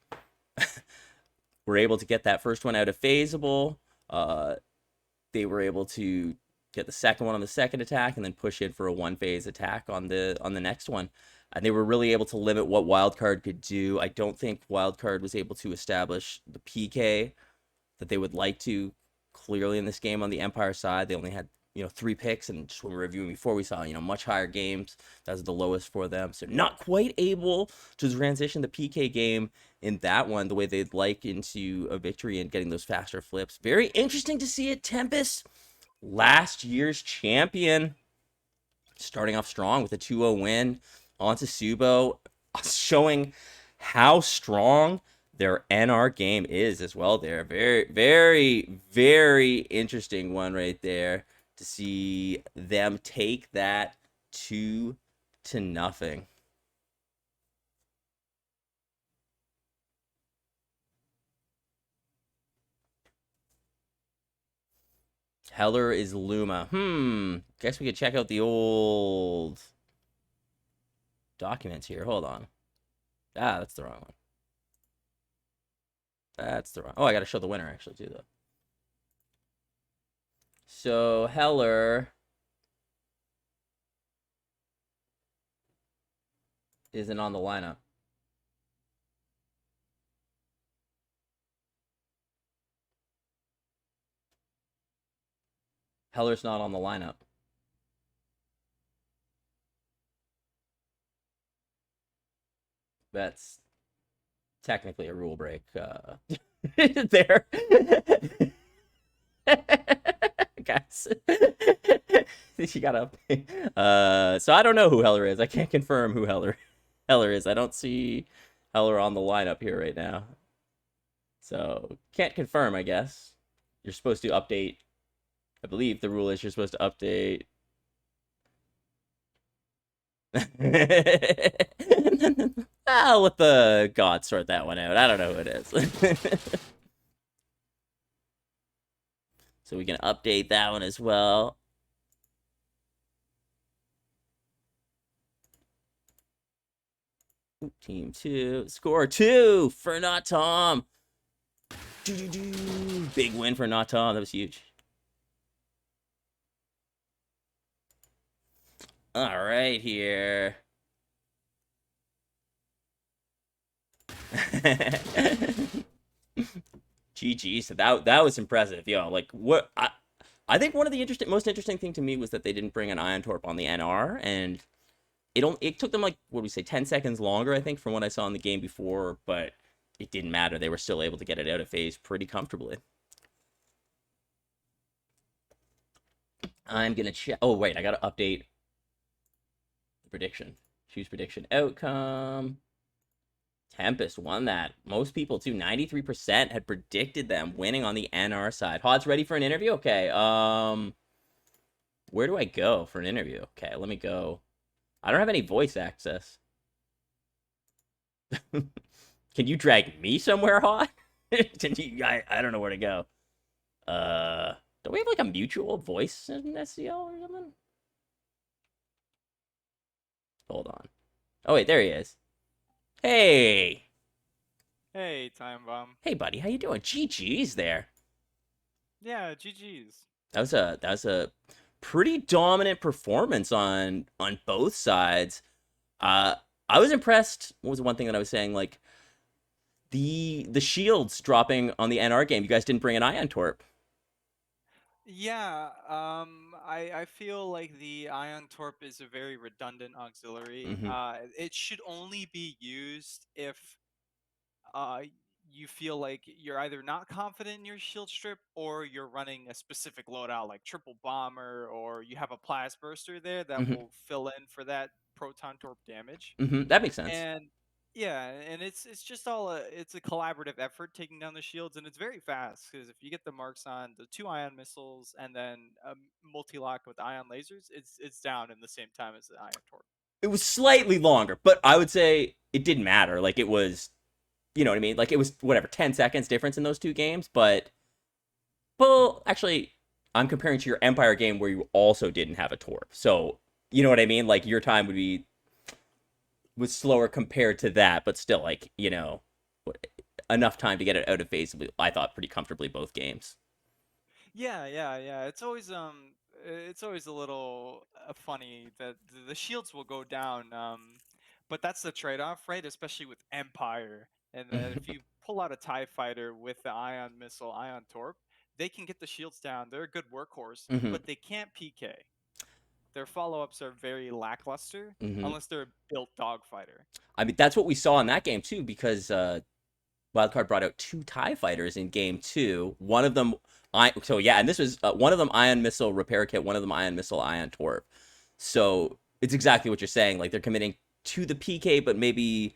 were able to get that first one out of phaseable. They were able to get the second one on the second attack and then push in for a one-phase attack on the next one. And they were really able to limit what WildKarrde could do. I don't think WildKarrde was able to establish the PK that they would like to clearly in this game on the Empire side. They only had, 3 picks, and just when we were reviewing before, we saw, much higher games. That was the lowest for them. So not quite able to transition the PK game in that one the way they'd like into a victory and getting those faster flips. Very interesting to see it. Tempest, last year's champion, starting off strong with a 2-0 win. Onto Subo, showing how strong their NR game is as well there. Very, very, very interesting one right there to see them take that 2-0. Heller is Luma. Guess we could check out the old documents here. Hold on. That's the wrong one. That's the wrong. Oh, I gotta show the winner actually too though. So Heller isn't on the lineup. Heller's not on the lineup. That's technically a rule break there. Guys. You gotta so I don't know who Heller is. I can't confirm who Heller is. I don't see Heller on the lineup here right now. So can't confirm, I guess. You're supposed to update. I believe the rule is you're supposed to update. I'll let the gods sort that one out. I don't know who it is. So we can update that one as well. Team two, score two for Not Tom. Big win for Not Tom. That was huge. All right, here. GG. So that was impressive, yo. Like what I think one of the most interesting thing to me was that they didn't bring an Ion Torp on the NR, and it took them like what do we say 10 seconds longer, I think, from what I saw in the game before, but it didn't matter. They were still able to get it out of phase pretty comfortably. I'm gonna check. Oh wait, I gotta update the prediction. Choose prediction outcome. Tempest won that. Most people too. 93% had predicted them winning on the NR side. Hod's ready for an interview? Okay. Where do I go for an interview? Okay, let me go. I don't have any voice access. Can you drag me somewhere, Hod? I don't know where to go. Don't we have like a mutual voice in SCL or something? Hold on. Oh wait, there he is. Hey. Hey, Time Bomb. Hey buddy, how you doing? GG's there. Yeah, GG's. That was a pretty dominant performance on both sides. Uh I was impressed. What was the one thing that I was saying? Like the shields dropping on the NR game. You guys didn't bring an Ion Torp. Yeah, I feel like the Ion Torp is a very redundant auxiliary. Mm-hmm. It should only be used if uh, you feel like you're either not confident in your shield strip or you're running a specific loadout like triple bomber or you have a plas burster there that Mm-hmm. will fill in for that proton torp damage. Mm-hmm. That makes sense. And yeah, and it's just all it's a collaborative effort taking down the shields, and it's very fast because if you get the marks on the two ion missiles and then a multi lock with ion lasers, it's down in the same time as the ion torp. It was slightly longer, but I would say it didn't matter. Like it was, you know what I mean? Like it was whatever 10 seconds difference in those two games. But well, actually, I'm comparing to your Empire game where you also didn't have a Torp. So you know what I mean? Like your time was slower compared to that, but still, like enough time to get it out of phase. I thought pretty comfortably both games. Yeah. It's always a little funny that the shields will go down, but that's the trade-off, right? Especially with Empire, and that if you pull out a Tie Fighter with the ion missile, ion torp, they can get the shields down. They're a good workhorse, Mm-hmm. but they can't PK. Their follow-ups are very lackluster Mm-hmm. unless they're a built dogfighter. I mean, that's what we saw in that game too, because WildKarrde brought out two TIE fighters in game two. One of them, so yeah, and this was one of them Ion Missile Repair Kit, one of them Ion Missile Ion Torp. So it's exactly what you're saying. Like they're committing to the PK, but maybe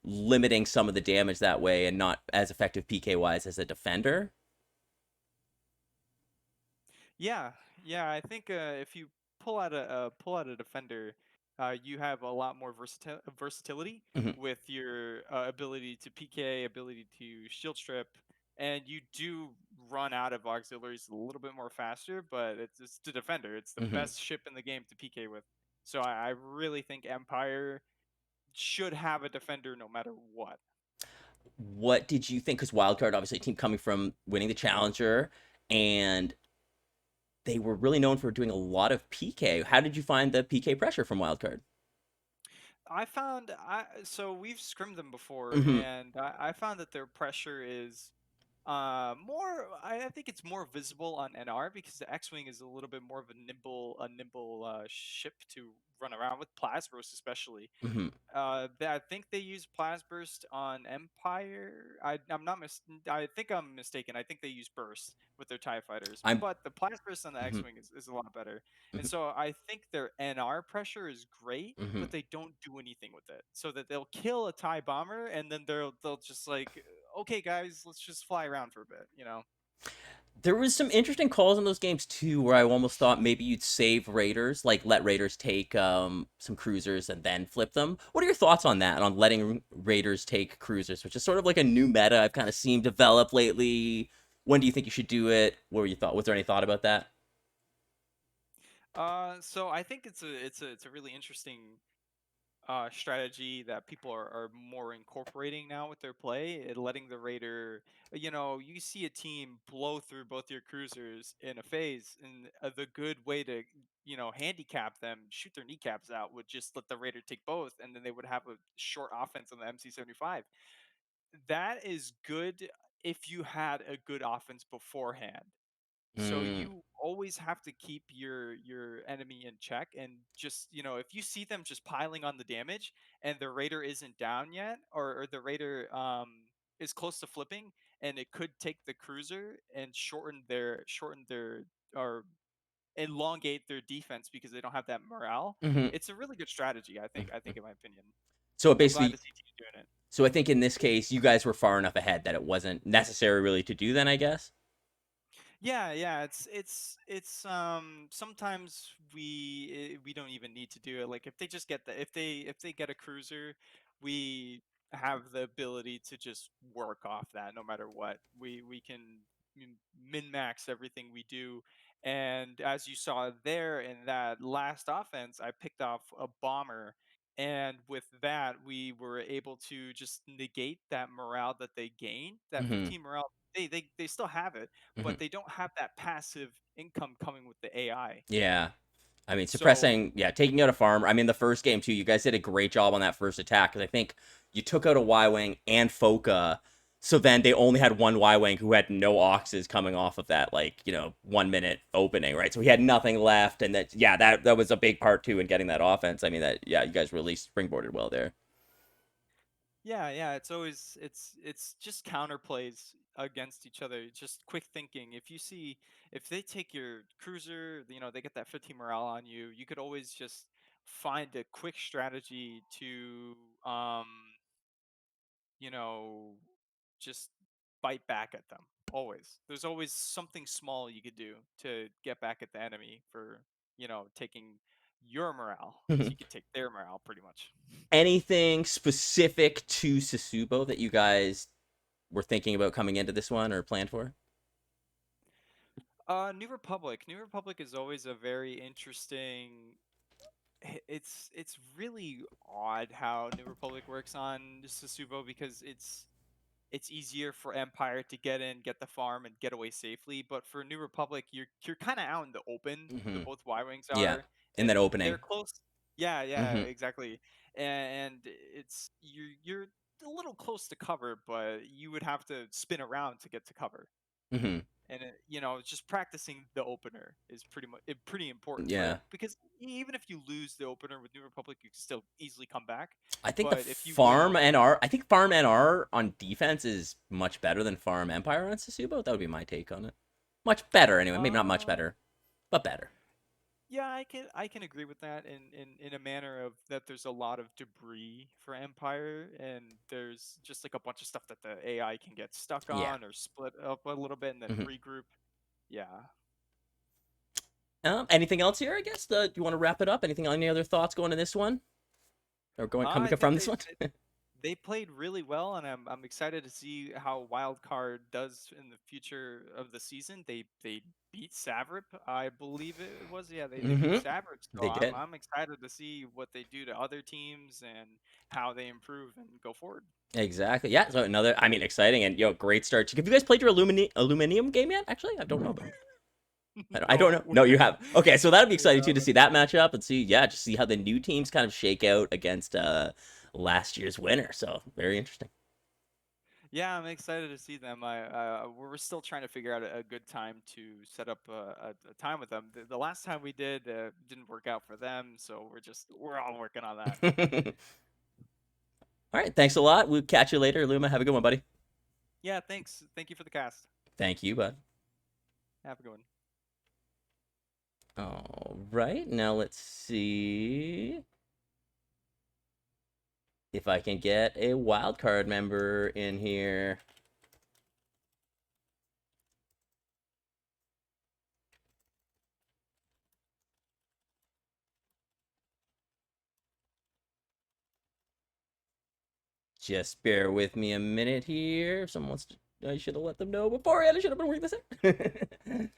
limiting some of the damage that way and not as effective PK wise as a defender. Yeah. I think if you pull out a defender, you have a lot more versatility Mm-hmm. with your ability to PK, ability to shield strip, and you do run out of auxiliaries a little bit more faster. But it's the defender. It's the Mm-hmm. best ship in the game to PK with. So I really think Empire should have a defender no matter what. What did you think? Because WildKarrde, obviously, a team coming from winning the Challenger, and they were really known for doing a lot of PK. How did you find the PK pressure from WildKarrde? I found I so we've scrimmed them before, Mm-hmm. and I found that their pressure is more. I think it's more visible on NR because the X-wing is a little bit more of a nimble ship to run around with, Plasbros especially. Mm-hmm. I think they use Plasburst on Empire. I'm not I think I'm mistaken. I think they use Burst with their Tie fighters, I'm. but the Plasburst on the Mm-hmm. X-wing is a lot better. And Mm-hmm. so I think their NR pressure is great, Mm-hmm. but they don't do anything with it. So that they'll kill a Tie bomber, and then they'll just like, okay, guys, let's just fly around for a bit, you know. There was some interesting calls in those games too, where I almost thought maybe you'd save Raiders, like let Raiders take some cruisers and then flip them. What are your thoughts on that? On letting Raiders take cruisers, which is sort of like a new meta I've kind of seen develop lately. When do you think you should do it? What were your thought? Was there any thought about that? So I think it's a really interesting strategy that people are more incorporating now with their play, and letting the raider, you see a team blow through both your cruisers in a phase, and the good way to handicap them, shoot their kneecaps out, would just let the raider take both, and then they would have a short offense on the MC75. That is good if you had a good offense beforehand. So Mm, you always have to keep your enemy in check, and just, if you see them just piling on the damage and the raider isn't down yet, or the raider is close to flipping, and it could take the cruiser and shorten their or elongate their defense because they don't have that morale. hmm. It's a really good strategy, I think in my opinion. So I'm glad to basically, see teams doing it. so I think in this case, you guys were far enough ahead that it wasn't necessary really to do. Then I guess. Yeah, yeah, it's sometimes we don't even need to do it. Like, if they just get if they get a cruiser, we have the ability to just work off that no matter what. We can min max everything we do. And as you saw there in that last offense, I picked off a bomber, and with that we were able to just negate that morale that they gained, that Hmm. 15 morale. They still have it, Hmm. but they don't have that passive income coming with the AI. Yeah. I mean, So suppressing, yeah, taking out a farmer. I mean, the first game too, you guys did a great job on that first attack because I think you took out a Y wing and Foca, so then they only had one Y wing who had no oxes coming off of that, like 1 minute opening, right? So he had nothing left, and that was a big part too in getting that offense. I mean, you guys really springboarded well there. yeah, yeah, it's always it's just counterplays against each other. Just quick thinking. If they take your cruiser, they get that 15 morale on you. You could always just find a quick strategy to um you know, just bite back at them. Always. There's always something small you could do to get back at the enemy for, taking your morale, because you could take their morale pretty much. Anything specific to Sasubo that you guys were thinking about coming into this one or planned for? New Republic. New Republic is always a very interesting. It's really odd how New Republic works on Sasubo, because it's easier for Empire to get in, get the farm, and get away safely. But for New Republic, you're kind of out in the open. The Hmm. both Y wings Yeah, are, in that and opening. they're close. Yeah, yeah, Hmm. exactly. And it's you're a little close to cover, but you would have to spin around to get to cover. Hmm. And just practicing the opener is pretty important for Yeah. it, because even if you lose the opener with New Republic, you can still easily come back. I think the But if you win, farm NR, I think farm NR on defense is much better than farm Empire on Sasubo. That would be my take on it. Much better anyway. Maybe not much uh, better, but better. yeah, I can agree with that in a manner of that there's a lot of debris for Empire, and there's just like a bunch of stuff that the AI can get stuck Yeah. on or split up a little bit and then Hmm. regroup. Yeah. Anything else here? I guess. Do you want to wrap it up? Any other thoughts going to this one, or coming I think from this they one? they played really well, and I'm excited to see how WildKarrde does in the future of the season. They beat Savrip, I believe it was. Yeah, they beat Hmm. Savrip, so They I'm did. I'm excited to see what they do to other teams and how they improve and go forward. Exactly. Yeah. So another. I mean, exciting and great start. Have you guys played your Aluminium game yet? Actually, I don't know about. I don't No, know. No, you have. Okay, so that'll be we exciting too to haven't. see that matchup and see, yeah, just see how the new teams kind of shake out against last year's winner. So very interesting. Yeah, I'm excited to see them. We're still trying to figure out a good time to set up a time with them. The last time we did didn't work out for them, so we're all working on that. All right, thanks a lot. We'll catch you later, Luma. Have a good one, buddy. Yeah, thanks. Thank you for the cast. Thank you, bud. Have a good one. All right, now let's see if I can get a wild card member in here. Just bear with me a minute here. If someone wants to, I should have let them know beforehand. I should have been working this out.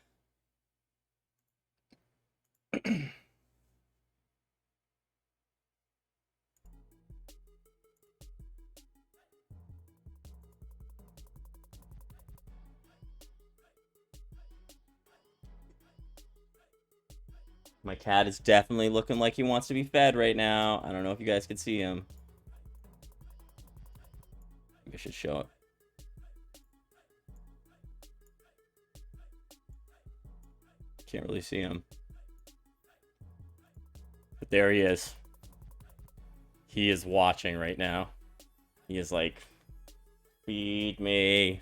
My cat is definitely looking like he wants to be fed right now. I don't know if you guys can see him. Maybe I should show it. Can't really see him. But there he is. He is watching right now. He is like, feed me.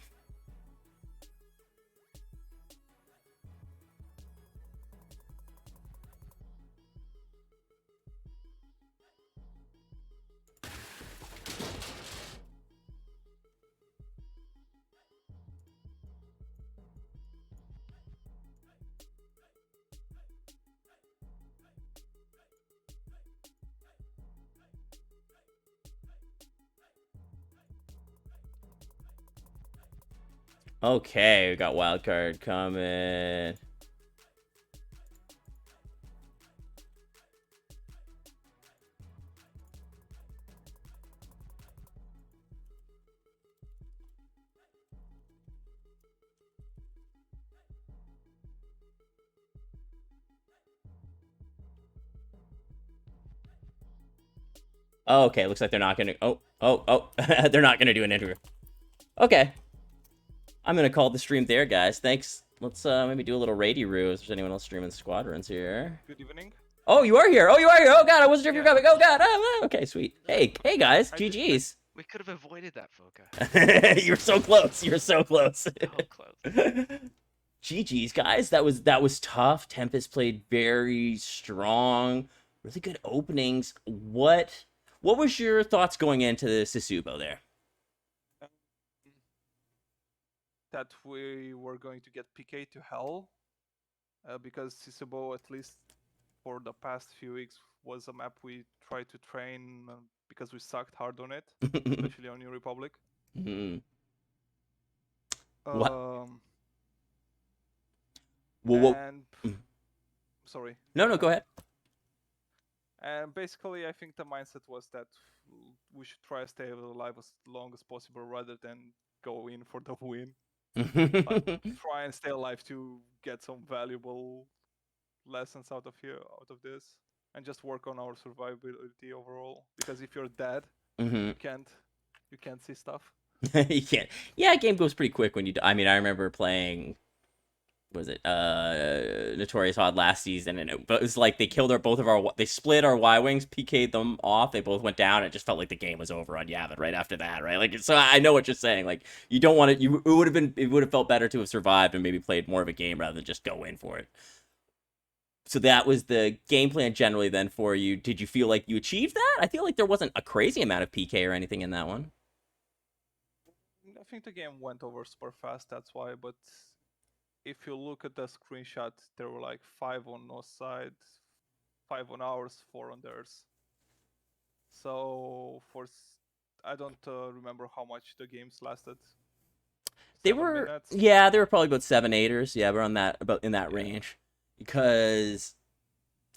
Okay, we got WildKarrde coming. Oh, okay, looks like they're not gonna. Oh, they're not gonna do an interview. Okay, I'm gonna call the stream there, guys. Thanks. Let's maybe do a little raid-roo. If there's anyone else streaming squadrons here. Good evening. Oh, you are here. Oh, you are here. Oh God, I wasn't sure if you're Yeah. coming. Oh God. Okay, sweet. Hey, guys. GG's. We could have avoided that, Foka. You're so close. You're so close. So close. GG's, guys. That was tough. Tempest played very strong. Really good openings. What was your thoughts going into the Sasubo there? That we were going to get PK to hell, because Sisubo, at least for the past few weeks, was a map we tried to train because we sucked hard on it, especially on New Republic. Mhm. Um, Well, and sorry. no, go ahead. And basically, I think the mindset was that we should try to stay alive as long as possible rather than go in for the win. Try and stay alive to get some valuable lessons out of this, and just work on our survivability overall. Because if you're dead, you can't see stuff. You can't. Yeah, game goes pretty quick when you. I mean, I remember playing. Was it Notorious Hod last season, and it was like they killed they split our Y wings, PK'd them off. They both went down. And it just felt like the game was over on Yavin right after that, right? Like, so I know what you're saying. Like, you don't want to. It would have felt better to have survived and maybe played more of a game rather than just go in for it. So that was the game plan generally then for you. Did you feel like you achieved that? I feel like there wasn't a crazy amount of PK or anything in that one. I think the game went over super fast. That's why, but. If you look at the screenshot, there were like 5 on no side, 5 on ours, 4 on theirs. So I don't remember how much the games lasted. They 7 were minutes? Yeah, they were probably about 7-8ers. Yeah, we're on that about in that range. Because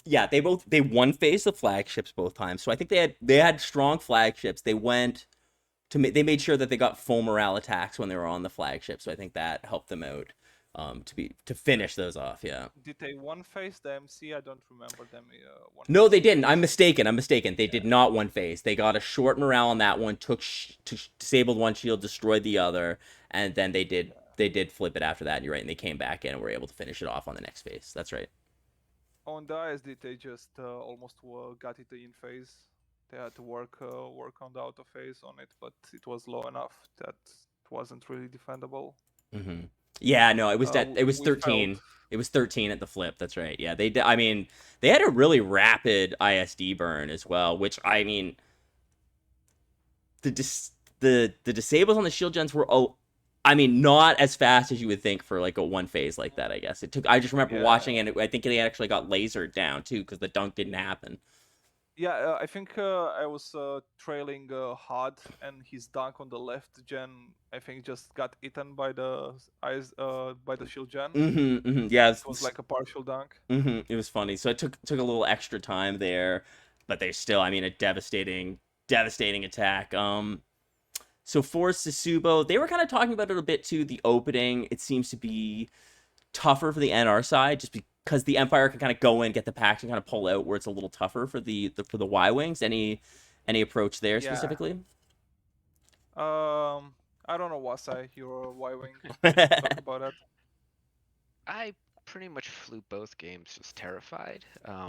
yeah, they one phase the flagships both times. So I think they had strong flagships. They made sure that they got full morale attacks when they were on the flagship. So I think that helped them out. To finish those off, yeah. Did they one phase the MC? I don't remember them. No, they didn't. I'm mistaken. They did not one phase. They got a short morale on that one. Disabled one shield, destroyed the other, and then they did flip it after that. And you're right, and they came back in and were able to finish it off on the next phase. That's right. On the ISD, they just almost got it in phase. They had to work on the auto phase on it, but it was low enough that it wasn't really defendable. Mm-hmm. Yeah, no, it was 13. It was 13 at the flip. That's right. Yeah, I mean, they had a really rapid ISD burn as well, which I mean, the disables on the shield gens were not as fast as you would think for like a one phase like that. I guess it took. I just remember watching it. I think they actually got lasered down too because the dunk didn't happen. Yeah, I think I was trailing Hard, and his dunk on the left gen, I think, just got eaten by the shield gen. Yeah, it was like a partial dunk. It was funny. So it took a little extra time there, but they still, I mean, a devastating attack. So for Sasubo, they were kind of talking about it a bit too. The opening, it seems to be tougher for the NR side, just because the Empire can kind of go in, get the packs, and kind of pull out where it's a little tougher for the Y wings. Any approach there Yeah. specifically? I don't know, Wasai, your Y wing. Talk about it. I pretty much flew both games just terrified.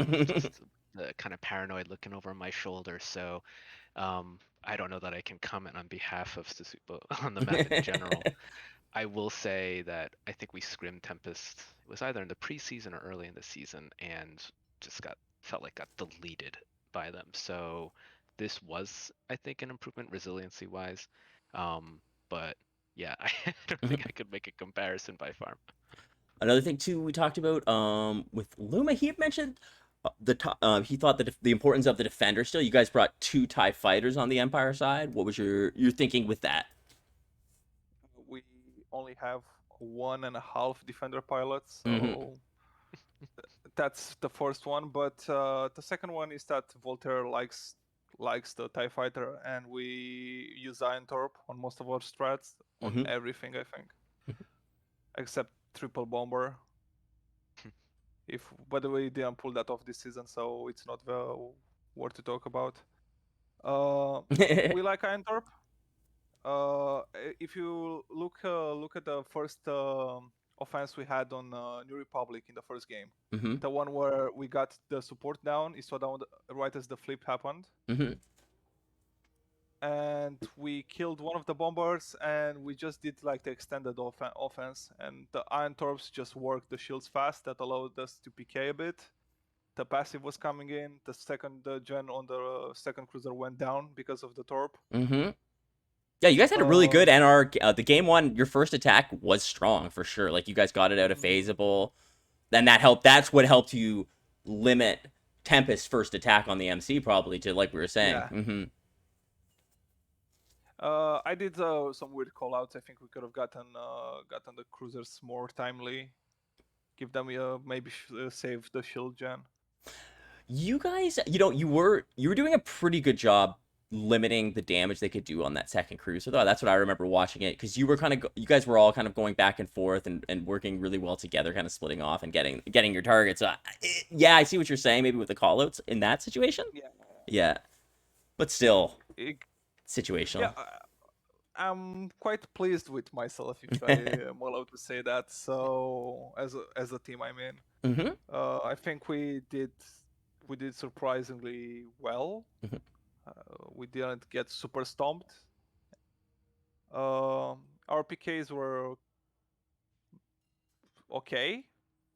Just the kind of paranoid looking over my shoulder. So I don't know that I can comment on behalf of Susupo on the map in general. I will say that I think we scrimmed Tempest. It was either in the preseason or early in the season, and just felt like got deleted by them. So this was, I think, an improvement resiliency wise. But yeah, I don't think I could make a comparison by far. Another thing too we talked about with Luma, he had mentioned he thought that the importance of the defender still. You guys brought 2 TIE fighters on the Empire side. What was your thinking with that? We only have 1.5 defender pilots, so Mhm. that's the first one. But the second one is that Voltaire likes the TIE fighter, and we use Iron Torp on most of our strats, on Mhm. everything, I think, except triple bomber. By the way, didn't pull that off this season, so it's not worth to talk about. We like Iron Torp. If you look at the first offense we had on New Republic in the first game, Mhm. the one where we got the support down, it saw down right as the flip happened, Mhm. and we killed one of the bombers, and we just did like the extended offense, and the Iron Torps just worked the shields fast. That allowed us to PK a bit. The passive was coming in. The second gen on the second cruiser went down because of the Torp. Mhm. Yeah, you guys had a really good NR. The game one, your first attack was strong for sure. Like you guys got it out of phasable. Then that helped. That's what helped you limit Tempest's first attack on the MC, probably to like we were saying. Yeah. Mm-hmm. I did some weird callouts. I think we could have gotten the cruisers more timely. Give them maybe save the shield gen. You guys, you were doing a pretty good job limiting the damage they could do on that second cruiser though. That's what I remember watching it, because you guys were all kind of going back and forth and working really well together, kind of splitting off and getting your targets. So yeah, I see what you're saying, maybe with the callouts in that situation. Yeah. Yeah, but still Yeah. situational. I'm quite pleased with myself, if I am allowed to say that. So as a team, I mean, Mm-hmm. I think we did surprisingly well. Mhm. We didn't get super stomped. Our PKs were okay,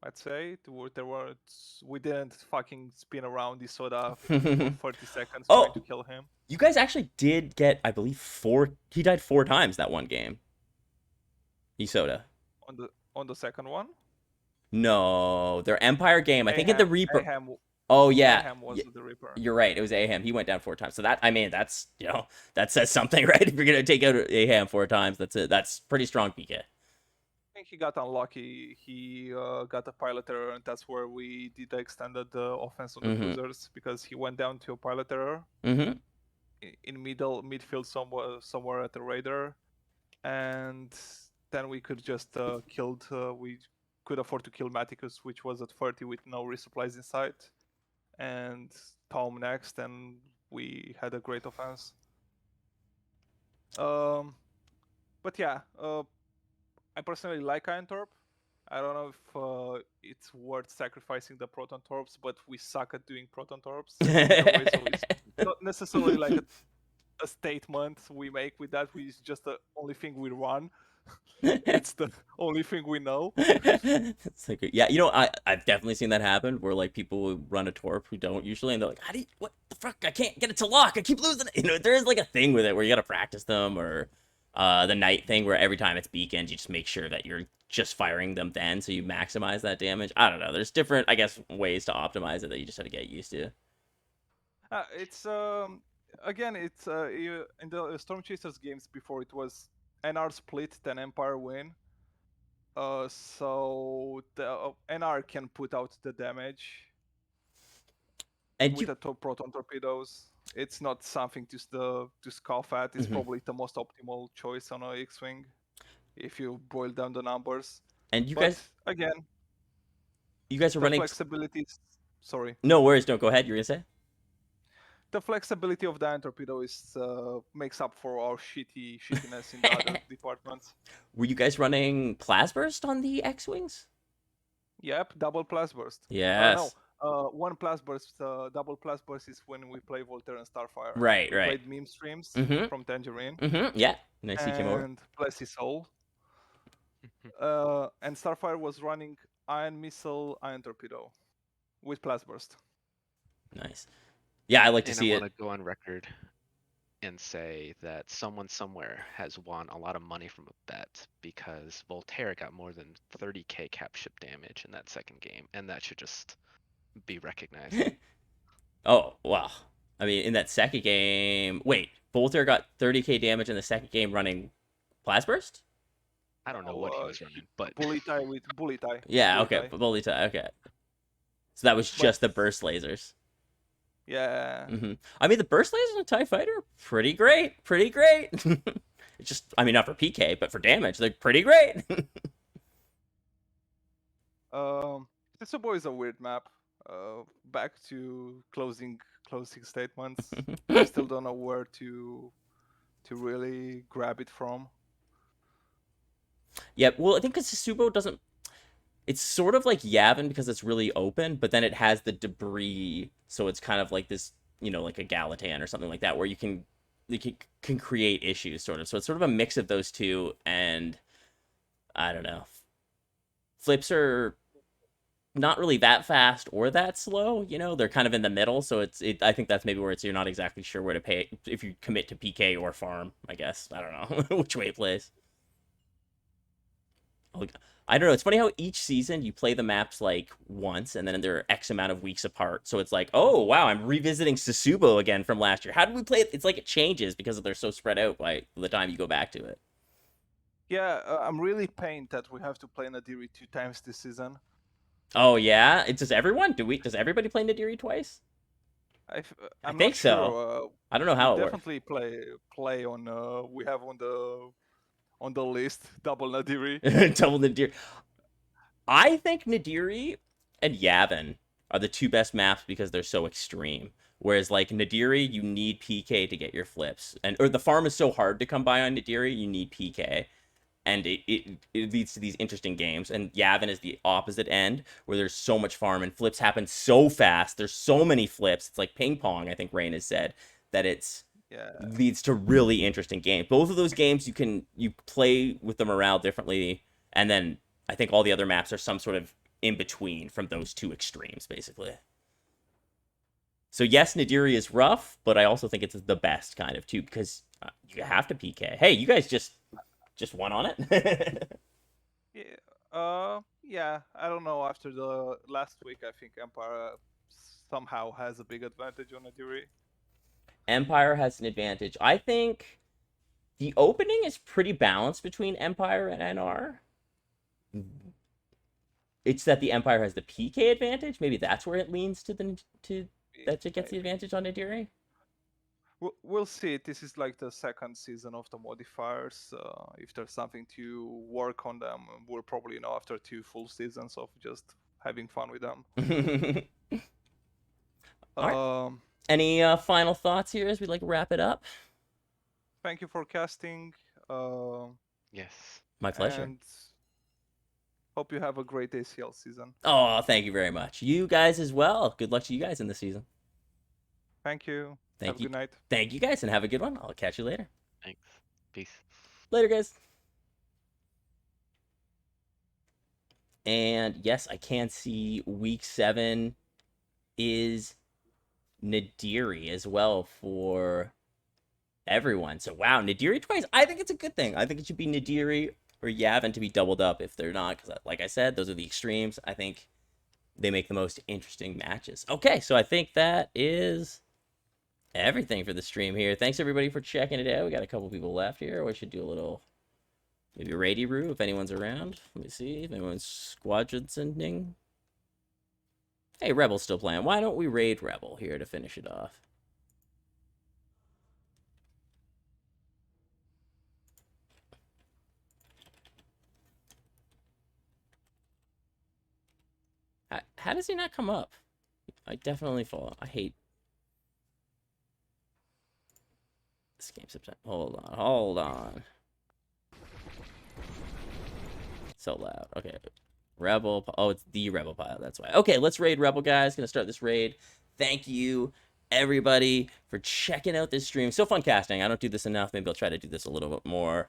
I'd say. We didn't fucking spin around the soda for 30 seconds trying Oh, to kill him. you guys actually did get, I believe, 4. He died 4 times that one game. Isoda. On the second one, No, their Empire game. I think in the Reaper. Aham Oh yeah, Aham was the Reaper. you're right. It was Aham. He went down 4 times. So that, I mean, that's, that says something, right? If you're gonna take out Aham 4 times, that's it. That's pretty strong PK. I think he got unlucky. He got a pilot error, and that's where we did the extended offense on the cruisers, because he went down to a pilot error Mm-hmm. in midfield somewhere at the radar, and then we could just we could afford to kill Maticus, which was at 30 with no resupplies in sight, and Tom next, and we had a great offense. But yeah, I personally like Iron Torp. I don't know if it's worth sacrificing the Proton Torps, but we suck at doing Proton Torps either way, so it's not necessarily like a statement we make with that. It's just the only thing we run. It's the only thing we know. It's like, yeah, I've definitely seen that happen, where like people will run a torp who don't usually, and they're like, what the fuck? I can't get it to lock. I keep losing it. There is like a thing with it where you gotta practice them, or the night thing where every time it's beacons, you just make sure that you're just firing them then, so you maximize that damage. I don't know. There's different, I guess, ways to optimize it that you just have to get used to. It's again, it's in the Storm Chasers games before, it was NR split, then Empire win. So the NR can put out the damage And with the proton torpedoes. It's not something to scoff at. It's probably the most optimal choice on a X-wing if you boil down the numbers. and you But guys, again, You guys are The running. flexibility. Sorry. No worries. Don't go ahead. You're gonna say. The flexibility of the Iron Torpedo is makes up for our shittiness in the other departments. Were you guys running Plasburst on the X-wings? Yep, double plus burst. Yes. One plus burst, double plus burst is when we play Voltaire and Starfire. Right. We Right. played meme streams Mhm. from Tangerine Yeah. Nice. He came over. and bless his soul. And Starfire was running Iron Missile, Iron Torpedo with plus burst. Nice. Yeah, I like to And see I it. want to go on record and say that someone somewhere has won a lot of money from a bet because Voltaire got more than 30k cap ship damage in that second game, and that should just be recognized. Oh, wow. I mean, in that second game, wait, Voltaire got 30k damage in the second game running Plasburst? I don't know what he was running, but Bully tie with bully tie. Yeah, Bully okay, tie. Bully tie, okay. So that was But- just the burst lasers. Yeah. I mean, the burst lasers in a TIE Fighter are pretty great, It's just, I mean, not for PK, but for damage, they're pretty great. Tetsubo is a weird map. Back to closing statements. I still don't know where to really grab it from. Yeah, well, I think because Subo doesn't. It's sort of like Yavin because it's really open, but then it has the debris, so it's kind of like this, like a Galatan or something like that, where you can create issues, sort of. So it's sort of a mix of those two, and I don't know. Flips are not really that fast or that slow, they're kind of in the middle, so I think that's maybe where you're not exactly sure where to pay if you commit to PK or farm, I guess. I don't know which way it plays. I don't know. It's funny how each season you play the maps like once and then they're X amount of weeks apart. So it's like, oh, wow, I'm revisiting Sasubo again from last year. How did we play it? It's like it changes because they're so spread out by the time you go back to it. Yeah, I'm really pained that we have to play Nadiri 2 times this season. Oh, yeah? Does everyone? Does everybody play Nadiri twice? I'm think not so. sure. I don't know how it works. Definitely play on. We have on the list double Nadiri. Double Nadiri. I think Nadiri and Yavin are the two best maps because they're so extreme. Whereas like Nadiri, you need PK to get your flips, or the farm is so hard to come by on Nadiri, you need PK, and it leads to these interesting games. And Yavin is the opposite end, where there's so much farm and flips happen so fast. There's so many flips. It's like ping pong. I think Rain has said that leads to really interesting games. Both of those games you play with the morale differently, and then I think all the other maps are some sort of in between from those two extremes, basically. So yes, Nadiri is rough, but I also think it's the best kind of too because you have to PK. Hey, you guys just won on it. Yeah. I don't know. After the last week, I think Empire somehow has a big advantage on Nadiri. Empire has an advantage. I think the opening is pretty balanced between Empire and NR. It's that the Empire has the PK advantage. Maybe that's where it leans to that it gets the advantage on Nadiri. We'll see. This is like the second season of the modifiers. If there's something to work on them, we'll probably know after 2 full seasons of just having fun with them. All right. Any final thoughts here as we wrap it up? Thank you for casting. Yes. My pleasure. And hope you have a great ACL season. Oh, thank you very much. You guys as well. Good luck to you guys in the season. Thank you. Have a good night. Thank you guys and have a good one. I'll catch you later. Thanks. Peace. Later, guys. And yes, I can see week 7 is Nadiri as well for everyone. So wow, Nadiri twice. I think it's a good thing. I think it should be Nadiri or Yavin to be doubled up if they're not, because like I said, those are the extremes. I think they make the most interesting matches. Okay, so I think that is everything for the stream here. Thanks everybody for checking it out. We got a couple people left here. We should do a little maybe Rady-Roo if anyone's around. Let me see if anyone's squadron sending. Hey, Rebel's still playing. Why don't we raid Rebel here to finish it off? How does he not come up? I definitely fall. I hate this game sometimes. Hold on. So loud. Okay. Rebel. Oh, it's the Rebel pile. That's why. Okay, let's raid Rebel, guys. Gonna start this raid. Thank you, everybody, for checking out this stream. So fun casting. I don't do this enough. Maybe I'll try to do this a little bit more.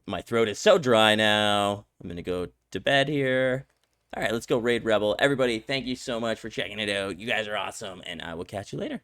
My throat is so dry now. I'm gonna go to bed here. All right, let's go raid Rebel. Everybody, thank you so much for checking it out. You guys are awesome, and I will catch you later.